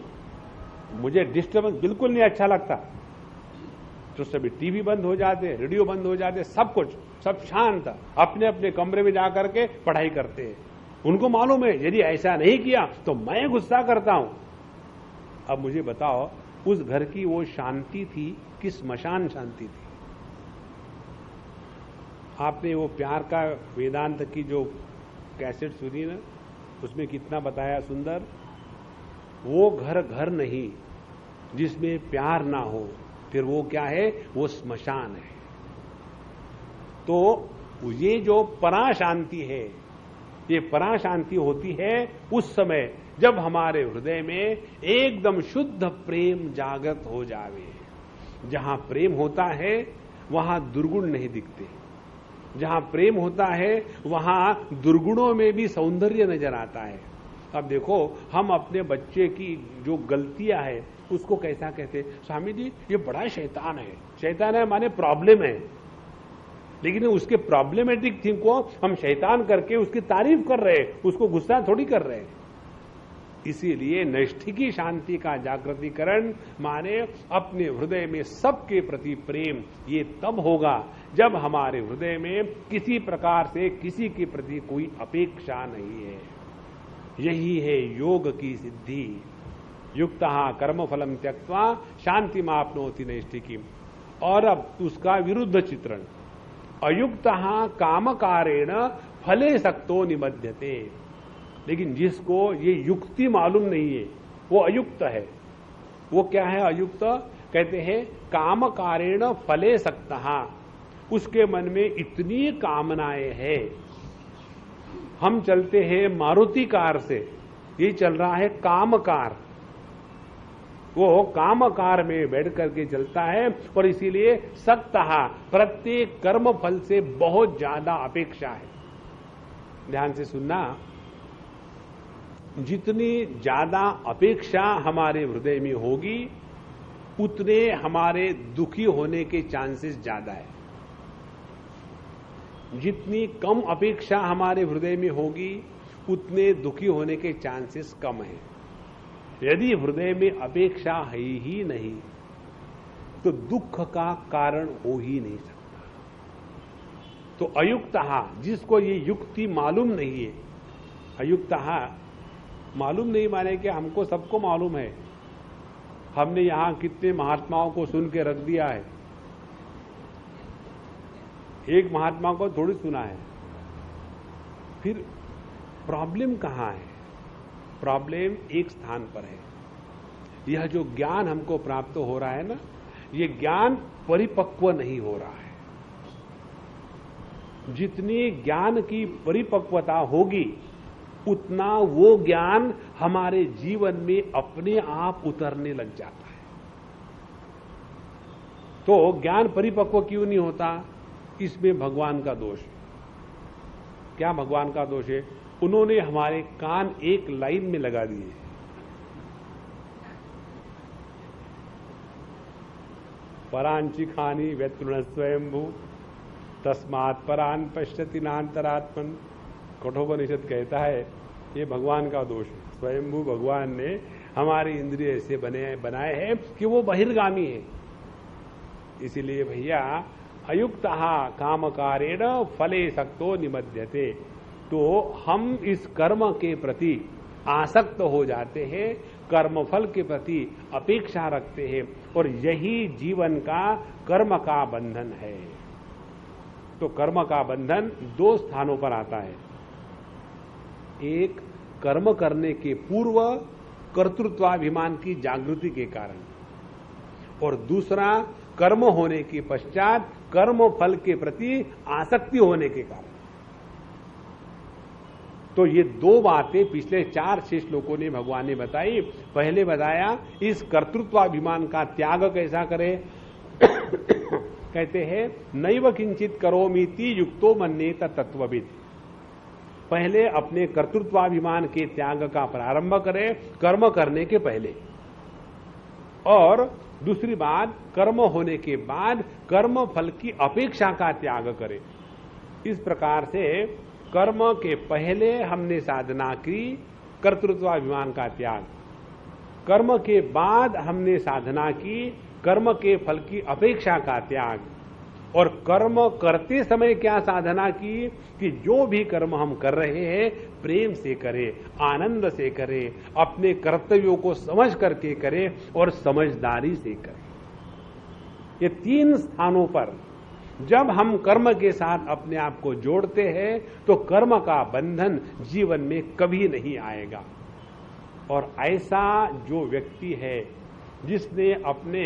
मुझे डिस्टर्बेंस बिल्कुल नहीं अच्छा लगता। तो सभी टीवी बंद हो जाते, रेडियो बंद हो जाते, सब कुछ, सब शांत, अपने अपने कमरे में जाकर के पढ़ाई करते हैं। उनको मालूम है यदि ऐसा नहीं किया तो मैं गुस्सा करता हूं। अब मुझे बताओ, उस घर की वो शांति थी कि स्मशान शांति थी? आपने वो प्यार का वेदांत की जो कैसेट सुनी ना, उसमें कितना बताया सुंदर। वो घर घर नहीं जिसमें प्यार ना हो, फिर वो क्या है? वो स्मशान है। तो ये जो परा शांति है, ये परा शांति होती है उस समय जब हमारे हृदय में एकदम शुद्ध प्रेम जागृत हो जावे। जहां प्रेम होता है वहां दुर्गुण नहीं दिखते, जहां प्रेम होता है वहां दुर्गुणों में भी सौंदर्य नजर आता है। अब देखो, हम अपने बच्चे की जो गलतियां है उसको कैसा कहते? स्वामी जी, ये बड़ा शैतान है। शैतान है माने प्रॉब्लम है, लेकिन उसके प्रॉब्लमेटिक थिंग को हम शैतान करके उसकी तारीफ कर रहे हैं, उसको गुस्सा थोड़ी कर रहे हैं। इसीलिए नैष्ठिकी शांति का जागृतिकरण माने अपने हृदय में सबके प्रति प्रेम, ये तब होगा जब हमारे हृदय में किसी प्रकार से किसी के प्रति कोई अपेक्षा नहीं है। यही है योग की सिद्धि। युक्तः कर्मफलम त्यक्त्वा शांतिमाप्नोति नैष्ठिकीम्। और अब उसका विरुद्ध चित्रण, अयुक्तः कामकारेण फले सक्तो निबध्यते। लेकिन जिसको ये युक्ति मालूम नहीं है वो अयुक्त है। वो क्या है अयुक्त? कहते हैं कामकारेण फले सक्तः। उसके मन में इतनी कामनाएं हैं। हम चलते हैं मारुति कार से, ये चल रहा है कामकार। वो कामकार में बैठ करके चलता है और इसीलिए सक्तः, प्रत्येक कर्म फल से बहुत ज्यादा अपेक्षा है। ध्यान से सुनना, जितनी ज्यादा अपेक्षा हमारे हृदय में होगी उतने हमारे दुखी होने के चांसेस ज्यादा है। जितनी कम अपेक्षा हमारे हृदय में होगी उतने दुखी होने के चांसेस कम है। यदि हृदय में अपेक्षा है ही नहीं तो दुख का कारण हो ही नहीं सकता। तो अयुक्तः, जिसको ये युक्ति मालूम नहीं है, अयुक्तः मालूम नहीं माने कि हमको सबको मालूम है। हमने यहां कितने महात्माओं को सुन के रख दिया है, एक महात्मा को थोड़ी सुना है। फिर प्रॉब्लम कहां है? प्रॉब्लम एक स्थान पर है। यह जो ज्ञान हमको प्राप्त हो रहा है ना, यह ज्ञान परिपक्व नहीं हो रहा है। जितनी ज्ञान की परिपक्वता होगी उतना वो ज्ञान हमारे जीवन में अपने आप उतरने लग जाता है। तो ज्ञान परिपक्व क्यों नहीं होता? इसमें भगवान का दोष है। क्या भगवान का दोष है? उन्होंने हमारे कान एक लाइन में लगा दिए। परांची खानी व्यतृण स्वयंभू तस्मात् परान पश्यति नान्तरात्मन। कठोपनिषद कहता है ये भगवान का दोष है। स्वयंभू भगवान ने हमारी इंद्रिय ऐसे बनाए हैं कि वो बहिर्गामी है। इसीलिए भैया अयुक्तः कामकारेण फले सक्तो निबध्यते। तो हम इस कर्म के प्रति आसक्त हो जाते हैं, कर्मफल के प्रति अपेक्षा रखते हैं, और यही जीवन का कर्म का बंधन है। तो कर्म का बंधन दो स्थानों पर आता है। एक, कर्म करने के पूर्व कर्तृत्वाभिमान की जागृति के कारण, और दूसरा कर्म होने के पश्चात कर्म फल के प्रति आसक्ति होने के कारण। तो ये दो बातें पिछले 4-6 श्लोकों ने भगवान ने बताई। पहले बताया इस कर्तृत्वाभिमान का त्याग कैसा करे। कहते हैं नैव किंचित करोमीति युक्तो मन्येत तत्वविद। पहले अपने कर्तृत्वाभिमान के त्याग का प्रारंभ करें कर्म करने के पहले, और दूसरी बात, कर्म होने के बाद कर्म फल की अपेक्षा का त्याग करे। इस प्रकार से कर्म के पहले हमने साधना की कर्तृत्वाभिमान का त्याग, कर्म के बाद हमने साधना की कर्म के फल की अपेक्षा का त्याग, और कर्म करते समय क्या साधना की कि जो भी कर्म हम कर रहे हैं प्रेम से करें, आनंद से करें, अपने कर्तव्यों को समझ करके करें और समझदारी से करें। ये तीन स्थानों पर जब हम कर्म के साथ अपने आप को जोड़ते हैं तो कर्म का बंधन जीवन में कभी नहीं आएगा। और ऐसा जो व्यक्ति है जिसने अपने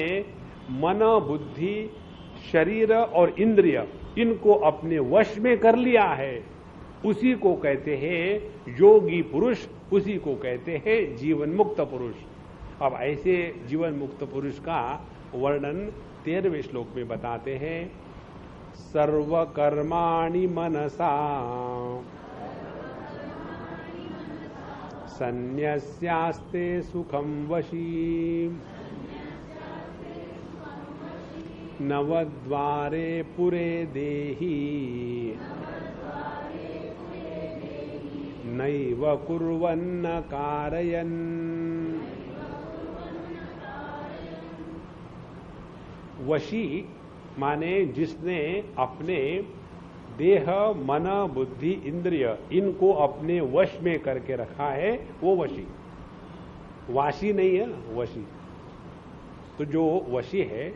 मन, बुद्धि, शरीर और इंद्रिय इनको अपने वश में कर लिया है, उसी को कहते हैं योगी पुरुष, उसी को कहते हैं जीवन मुक्त पुरुष। अब ऐसे जीवन मुक्त पुरुष का वर्णन 13वें श्लोक में बताते हैं। सर्वकर्माणि मनसा सन्न्यस्यास्ते सुखं वशी नवद्वारे पुरे देहि नैव कुर्वन्न कारयन्। वशी माने जिसने अपने देह, मन, बुद्धि, इंद्रिय इनको अपने वश में करके रखा है वो वशी। वाशी नहीं है, वशी। तो जो वशी है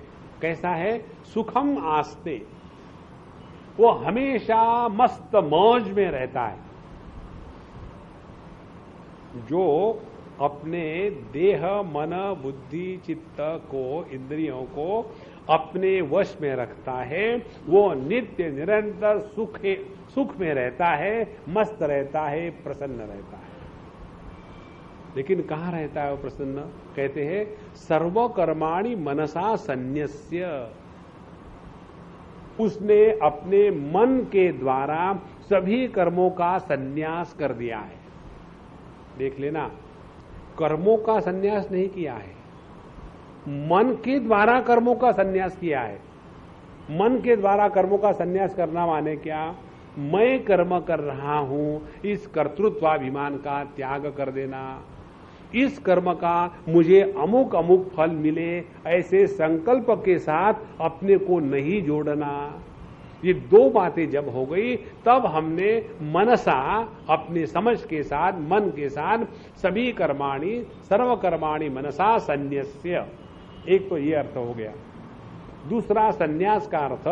कैसा है? सुखम आस्ते, वो हमेशा मस्त मौज में रहता है। जो अपने देह, मन, बुद्धि, चित्त को, इंद्रियों को अपने वश में रखता है वो नित्य निरंतर सुख में रहता है, मस्त रहता है, प्रसन्न रहता है। लेकिन कहां रहता है वो प्रसन्न? कहते हैं सर्वकर्माणि मनसा सन्न्यस्य, उसने अपने मन के द्वारा सभी कर्मों का संन्यास कर दिया है। देख लेना, कर्मों का संन्यास नहीं किया है, मन के द्वारा कर्मों का संन्यास किया है। मन के द्वारा कर्मों का संन्यास करना माने क्या? मैं कर्म कर रहा हूं, इस कर्तृत्वाभिमान का त्याग कर देना, इस कर्म का मुझे अमुक अमुक फल मिले ऐसे संकल्प के साथ अपने को नहीं जोड़ना। ये दो बातें जब हो गई तब हमने मनसा, अपने समझ के साथ, मन के साथ सभी कर्माणि, सर्वकर्माणि मनसा सन्न्यस्य, एक तो ये अर्थ हो गया। दूसरा संन्यास का अर्थ,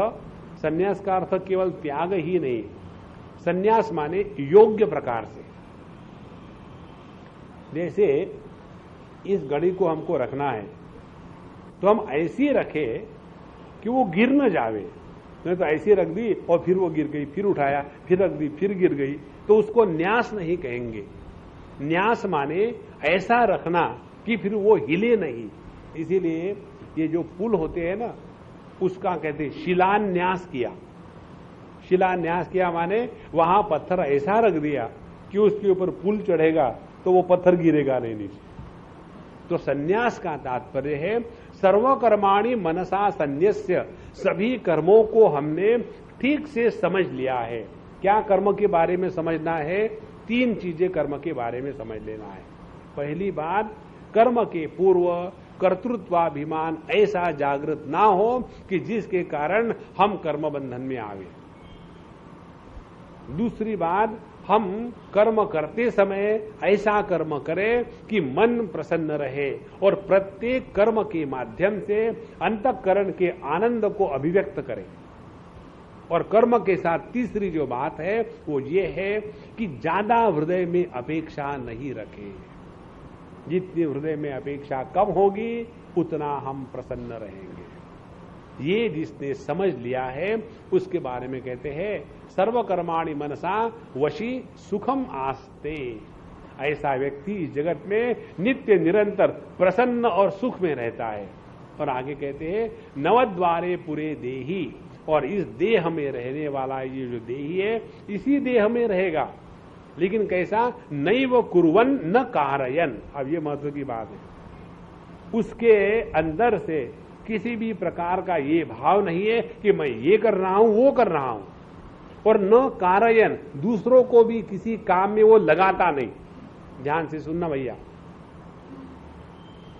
संन्यास का अर्थ केवल त्याग ही नहीं, संन्यास माने योग्य प्रकार से। जैसे इस घड़ी को हमको रखना है तो हम ऐसी रखे कि वो गिर न जावे, नहीं तो ऐसी रख दी और फिर वो गिर गई, फिर उठाया, फिर रख दी, फिर गिर गई, तो उसको न्यास नहीं कहेंगे। न्यास माने ऐसा रखना कि फिर वो हिले नहीं। इसीलिए ये जो पुल होते हैं ना, उसका कहते हैं शिलान्यास किया। शिलान्यास किया माने वहां पत्थर ऐसा रख दिया कि उसके ऊपर पुल चढ़ेगा तो वो पत्थर गिरेगा नहीं नीचे। तो संन्यास का तात्पर्य है सर्वकर्माणि मनसा सन्न्यस्य, सभी कर्मों को हमने ठीक से समझ लिया है। क्या कर्म के बारे में समझना है? तीन चीजें कर्म के बारे में समझ लेना है। पहली बात, कर्म के पूर्व कर्तृत्वाभिमान ऐसा जागृत ना हो कि जिसके कारण हम कर्म बंधन में आवे। दूसरी बात, हम कर्म करते समय ऐसा कर्म करें कि मन प्रसन्न रहे और प्रत्येक कर्म के माध्यम से अंतःकरण के आनंद को अभिव्यक्त करें। और कर्म के साथ तीसरी जो बात है वो ये है कि ज्यादा हृदय में अपेक्षा नहीं रखें। जितनी हृदय में अपेक्षा कम होगी उतना हम प्रसन्न रहेंगे। ये जिसने समझ लिया है उसके बारे में कहते हैं सर्वकर्माणि मनसा वशी सुखम आस्ते। ऐसा व्यक्ति इस जगत में नित्य निरंतर प्रसन्न और सुख में रहता है। और आगे कहते हैं नवद्वारे पुरे देही, और इस देह में रहने वाला ये जो देही है इसी देह में रहेगा, लेकिन कैसा? नैव कुर्वन् न कारयन्। अब ये महत्व की बात है। उसके अंदर से किसी भी प्रकार का ये भाव नहीं है कि मैं ये कर रहा हूं वो कर रहा हूं, और न कारयन, दूसरों को भी किसी काम में वो लगाता नहीं। ध्यान से सुनना भैया,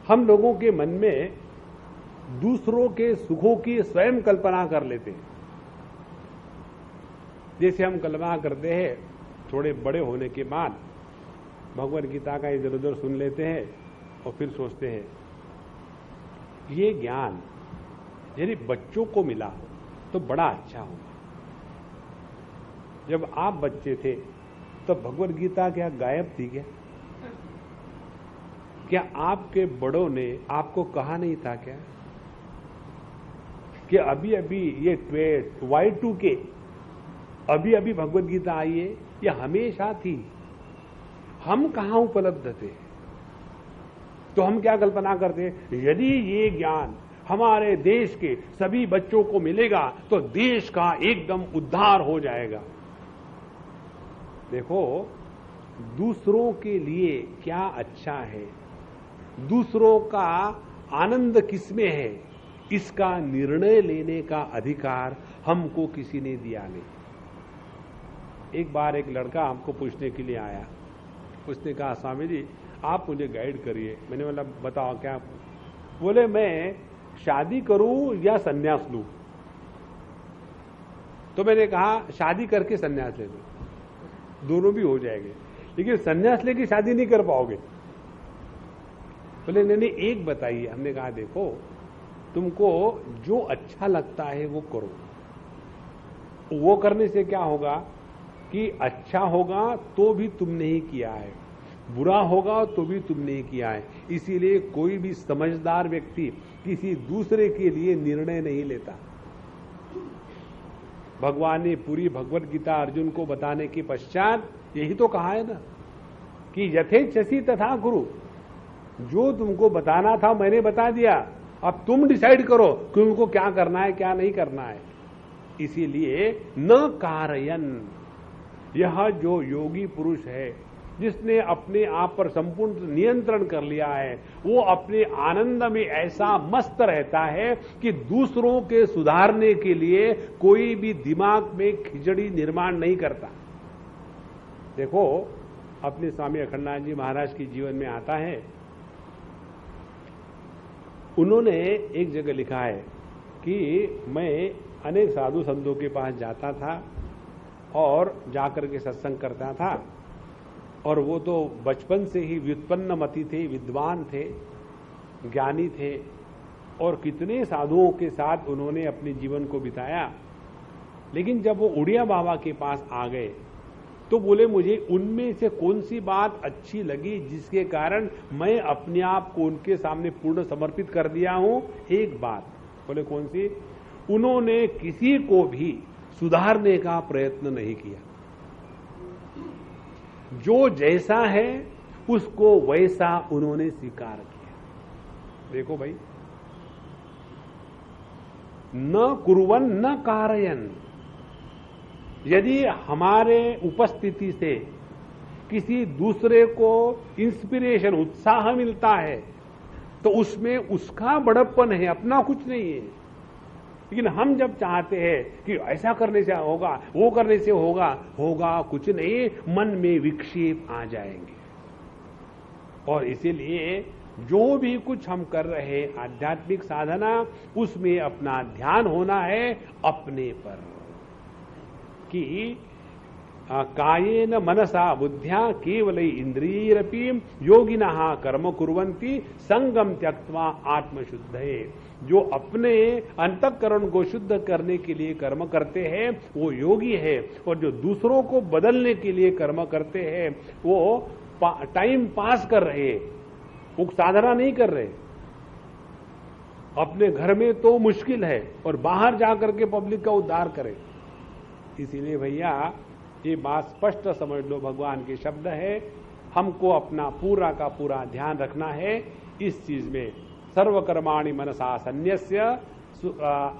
हम लोगों के मन में दूसरों के सुखों की स्वयं कल्पना कर लेते हैं। जैसे हम कल्पना करते हैं, थोड़े बड़े होने के बाद भगवद गीता का इधर उधर सुन लेते हैं और फिर सोचते हैं ये ज्ञान यदि बच्चों को मिला हो तो बड़ा अच्छा होगा। जब आप बच्चे थे तो भगवद गीता क्या गायब थी क्या? क्या आपके बड़ों ने आपको कहा नहीं था क्या कि अभी अभी ये Y2K अभी अभी भगवद गीता आई है? ये हमेशा थी। हम कहां उपलब्ध थे? तो हम क्या कल्पना करते हैं, यदि ये ज्ञान हमारे देश के सभी बच्चों को मिलेगा तो देश का एकदम उद्धार हो जाएगा। देखो, दूसरों के लिए क्या अच्छा है, दूसरों का आनंद किसमें है, इसका निर्णय लेने का अधिकार हमको किसी ने दिया नहीं। एक बार एक लड़का हमको पूछने के लिए आया, उसने कहा स्वामी जी आप मुझे गाइड करिए। मैंने बोला बताओ क्या? बोले मैं शादी करूं या सन्यास लूं? तो मैंने कहा शादी करके सन्यास ले लो, दोनों भी हो जाएंगे, लेकिन सन्यास लेके शादी नहीं कर पाओगे। बोले नहीं एक बताइए। हमने कहा देखो, तुमको जो अच्छा लगता है वो करो। वो करने से क्या होगा कि अच्छा होगा तो भी तुमने ही किया है, बुरा होगा तो भी तुमने ही किया है। इसीलिए कोई भी समझदार व्यक्ति किसी दूसरे के लिए निर्णय नहीं लेता। भगवान ने पूरी भगवद गीता अर्जुन को बताने के पश्चात यही तो कहा है ना कि यथेच्छसि तथा कुरु। जो तुमको बताना था मैंने बता दिया, अब तुम डिसाइड करो कि उनको क्या करना है क्या नहीं करना है। इसीलिए न कारयन, यह जो योगी पुरुष है जिसने अपने आप पर संपूर्ण नियंत्रण कर लिया है, वो अपने आनंद में ऐसा मस्त रहता है कि दूसरों के सुधारने के लिए कोई भी दिमाग में खिचड़ी निर्माण नहीं करता। देखो, अपने स्वामी अखंडानंद जी महाराज के जीवन में आता है, उन्होंने एक जगह लिखा है कि मैं अनेक साधु संतों के पास जाता था और जाकर के सत्संग करता था, और वो तो बचपन से ही व्युत्पन्न मति थे, विद्वान थे, ज्ञानी थे, और कितने साधुओं के साथ उन्होंने अपने जीवन को बिताया। लेकिन जब वो उड़िया बाबा के पास आ गए तो बोले मुझे उनमें से कौन सी बात अच्छी लगी जिसके कारण मैं अपने आप को उनके सामने पूर्ण समर्पित कर दिया हूं। एक बात बोले कौन सी? उन्होंने किसी को भी सुधारने का प्रयत्न नहीं किया। जो जैसा है उसको वैसा उन्होंने स्वीकार किया। देखो भाई, न कुर्वन् न कारयन्। यदि हमारे उपस्थिति से किसी दूसरे को इंस्पिरेशन, उत्साह मिलता है तो उसमें उसका बड़प्पन है, अपना कुछ नहीं है। लेकिन हम जब चाहते हैं कि ऐसा करने से होगा, वो करने से होगा, होगा कुछ नहीं, मन में विक्षेप आ जाएंगे। और इसीलिए जो भी कुछ हम कर रहे हैं आध्यात्मिक साधना, उसमें अपना ध्यान होना है अपने पर कि कायेन मनसा बुद्ध्या केवल इंद्रियरपि योगिनः कर्म कुर्वन्ति संगम त्यक्त्वा आत्मशुद्धये। जो अपने अंतःकरण को शुद्ध करने के लिए कर्म करते हैं वो योगी है, और जो दूसरों को बदलने के लिए कर्म करते हैं वो टाइम पास कर रहे, वो साधना नहीं कर रहे। अपने घर में तो मुश्किल है और बाहर जाकर के पब्लिक का उद्धार करें। इसीलिए भैया ये बात स्पष्ट समझ लो, भगवान के शब्द है, हमको अपना पूरा का पूरा ध्यान रखना है इस चीज में। सर्वकर्माणि मनसा सन्यस्य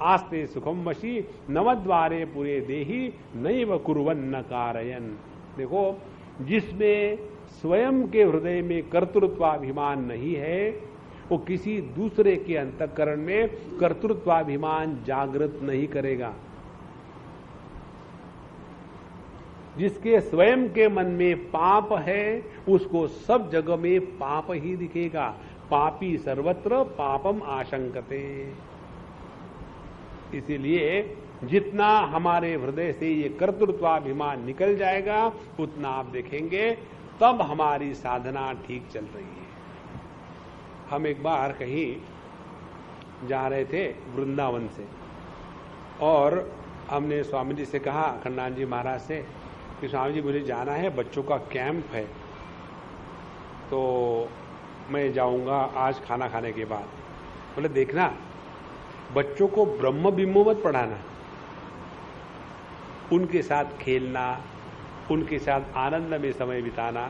आस्ते सुखम वशी नवद्वारे पूरे देही नैव कुर्वन्न कारयन्। देखो, जिसमें स्वयं के हृदय में कर्तृत्वाभिमान नहीं है वो किसी दूसरे के अंतःकरण में कर्तृत्वाभिमान जागृत नहीं करेगा। जिसके स्वयं के मन में पाप है उसको सब जगह में पाप ही दिखेगा। पापी सर्वत्र पापम आशंकते। इसीलिए जितना हमारे हृदय से ये कर्तृत्वाभिमान निकल जाएगा उतना आप देखेंगे तब हमारी साधना ठीक चल रही है। हम एक बार कहीं जा रहे थे वृंदावन से, और हमने स्वामी जी से कहा, खंडान जी महाराज से, कि स्वामी जी मुझे जाना है, बच्चों का कैंप है, तो मैं जाऊंगा आज खाना खाने के बाद। बोले देखना बच्चों को ब्रह्म बिम्ब मत पढ़ाना, उनके साथ खेलना, उनके साथ आनंद में समय बिताना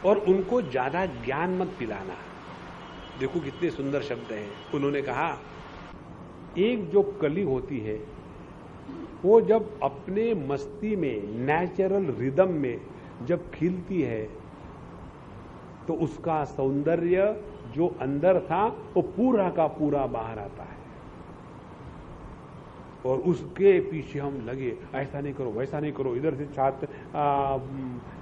और उनको ज्यादा ज्ञान मत पिलाना। देखो कितने सुंदर शब्द हैं। उन्होंने कहा एक जो कली होती है वो जब अपने मस्ती में नेचुरल रिदम में जब खिलती है तो उसका सौंदर्य जो अंदर था वो पूरा का पूरा बाहर आता है। और उसके पीछे हम लगे, ऐसा नहीं करो वैसा नहीं करो, इधर से छात्र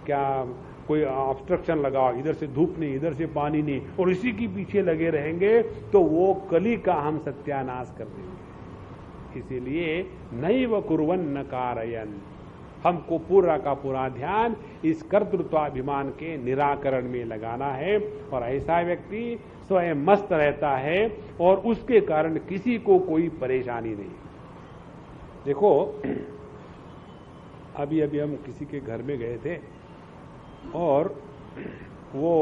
क्या कोई ऑब्स्ट्रक्शन लगाओ, इधर से धूप नहीं, इधर से पानी नहीं, और इसी के पीछे लगे रहेंगे तो वो कली का हम सत्यानाश कर देंगे। इसीलिए नैव कुर्वन् न कारयन्, हमको पूरा का पूरा ध्यान इस कर्तृत्वाभिमान के निराकरण में लगाना है। और ऐसा व्यक्ति स्वयं मस्त रहता है और उसके कारण किसी को कोई परेशानी नहीं। देखो अभी अभी हम किसी के घर में गए थे और वो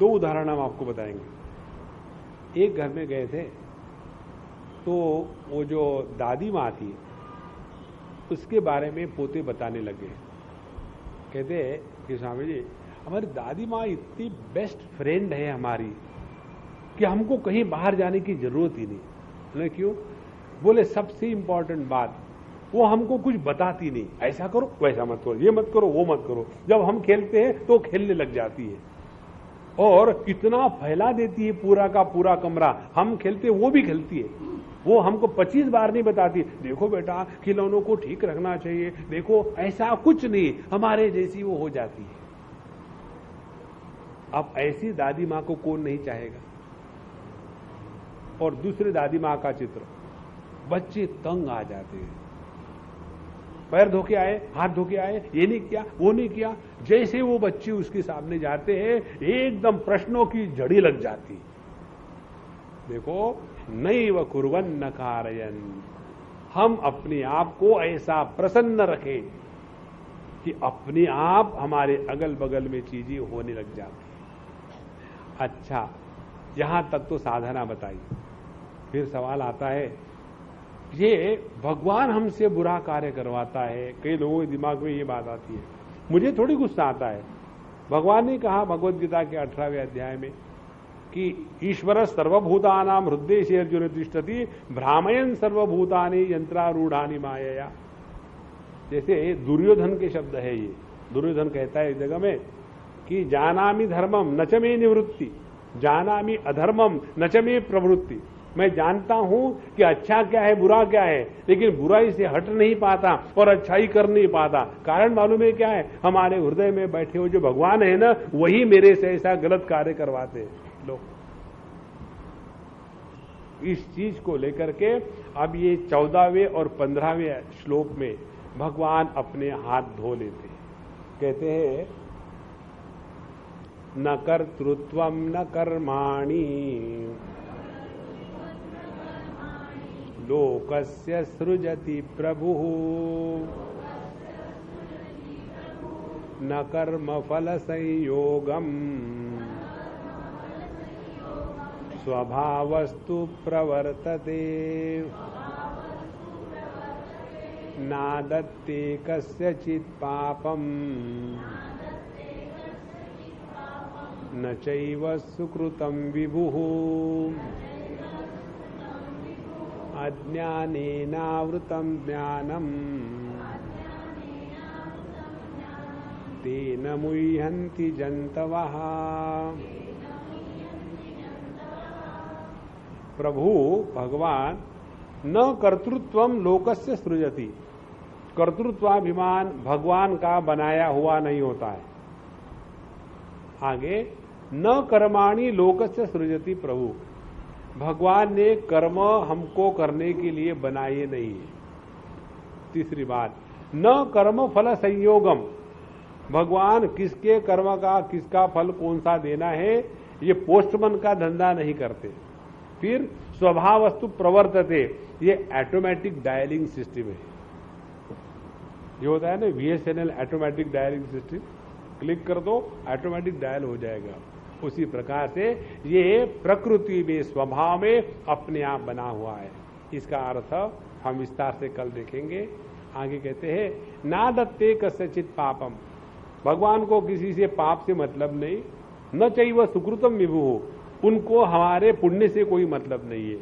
दो उदाहरण हम आपको बताएंगे। एक घर में गए थे तो वो जो दादी माँ थी उसके बारे में पोते बताने लगे। कहते कि स्वामी जी हमारी दादी माँ इतनी बेस्ट फ्रेंड है हमारी कि हमको कहीं बाहर जाने की जरूरत ही नहीं। क्यों? बोले सबसे इंपॉर्टेंट बात, वो हमको कुछ बताती नहीं, ऐसा करो वैसा मत करो, ये मत करो वो मत करो। जब हम खेलते हैं तो खेलने लग जाती है और इतना फैला देती है पूरा का पूरा कमरा। हम खेलते वो भी खेलती है। वो हमको 25 बार नहीं बताती, देखो बेटा खिलौनों को ठीक रखना चाहिए, देखो ऐसा कुछ नहीं, हमारे जैसी वो हो जाती है। अब ऐसी दादी माँ को कौन नहीं चाहेगा। और दूसरी दादी माँ का चित्र, बच्चे तंग आ जाते हैं, पैर धो के आए, हाथ धो के आए, ये नहीं किया वो नहीं किया। जैसे वो बच्चे उसके सामने जाते हैं एकदम प्रश्नों की झड़ी लग जाती। देखो नैव कुर्वन् न कारयन्, हम अपने आप को ऐसा प्रसन्न रखें कि अपने आप हमारे अगल बगल में चीजें होने लग जाती। अच्छा, यहां तक तो साधना बताई। फिर सवाल आता है, ये भगवान हमसे बुरा कार्य करवाता है। कई लोगों के दिमाग में ये बात आती है। मुझे थोड़ी गुस्सा आता है। भगवान ने कहा भगवद गीता के 18वें अध्याय में कि ईश्वर सर्वभूतानां हृदयेषु अर्जुन तिष्ठति भ्रामयन् सर्वभूतानि यंत्रारूढ़ानि मायया। जैसे दुर्योधन के शब्द है ये। दुर्योधन कहता है इस जगह में कि जानामि धर्मम न च मे निवृत्ति, जानामि अधर्मम न च मे प्रवृत्ति। मैं जानता हूं कि अच्छा क्या है बुरा क्या है, लेकिन बुराई से हट नहीं पाता और अच्छाई कर नहीं पाता। कारण मालूम है क्या है? हमारे हृदय में बैठे हुए जो भगवान है ना, वही मेरे से ऐसा गलत कार्य करवाते हैं लोग। इस चीज को लेकर के अब ये 14वें और 15वें श्लोक में भगवान अपने हाथ धो लेते। कहते हैं न कर्तृत्वं न कर्माणि लोकस्य सृजति प्रभुः न कर्मफल संयोगम् स्वभावस्तु प्रवर्तते नादत्ते कस्यचित् पापम् न चैव सुकृतं विभुः अज्ञानेनावृतं ज्ञानम् तेन मुह्यन्ति जन्तवः प्रभु भगवान न कर्तृत्वम लोकस्य सृजति, कर्तृत्वाभिमान भगवान का बनाया हुआ नहीं होता है। आगे न कर्माणि लोकस्य सृजति प्रभु, भगवान ने कर्म हमको करने के लिए बनाए नहीं है। तीसरी बात, न कर्म फल संयोगम, भगवान किसके कर्म का किसका फल कौन सा देना है ये पोस्टमैन का धंधा नहीं करते। फिर स्वभावस्तु प्रवर्तते, ये ऑटोमेटिक डायलिंग सिस्टम है। जो होता है ना VSNL automatic dialing system, click कर दो ऑटोमेटिक डायल हो जाएगा। उसी प्रकार से ये प्रकृति में स्वभाव में अपने आप बना हुआ है। इसका अर्थ हम विस्तार से कल देखेंगे। आगे कहते हैं ना दत्ते कस्यचित पापम, भगवान को किसी से पाप से मतलब नहीं, न चैव सुकृतम विभु, उनको हमारे पुण्य से कोई मतलब नहीं है।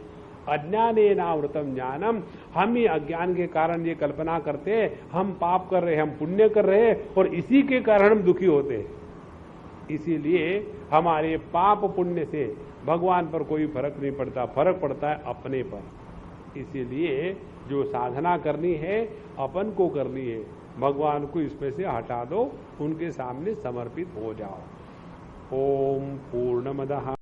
अज्ञानेनावृतम ज्ञानम, हम ही अज्ञान के कारण ये कल्पना करते हैं हम पाप कर रहे हैं, हम पुण्य कर रहे हैं और इसी के कारण हम दुखी होते हैं। इसीलिए हमारे पाप पुण्य से भगवान पर कोई फर्क नहीं पड़ता, फर्क पड़ता है अपने पर। इसीलिए जो साधना करनी है अपन को करनी है, भगवान को इसमें से हटा दो, उनके सामने समर्पित हो जाओ। ओम पूर्णमदः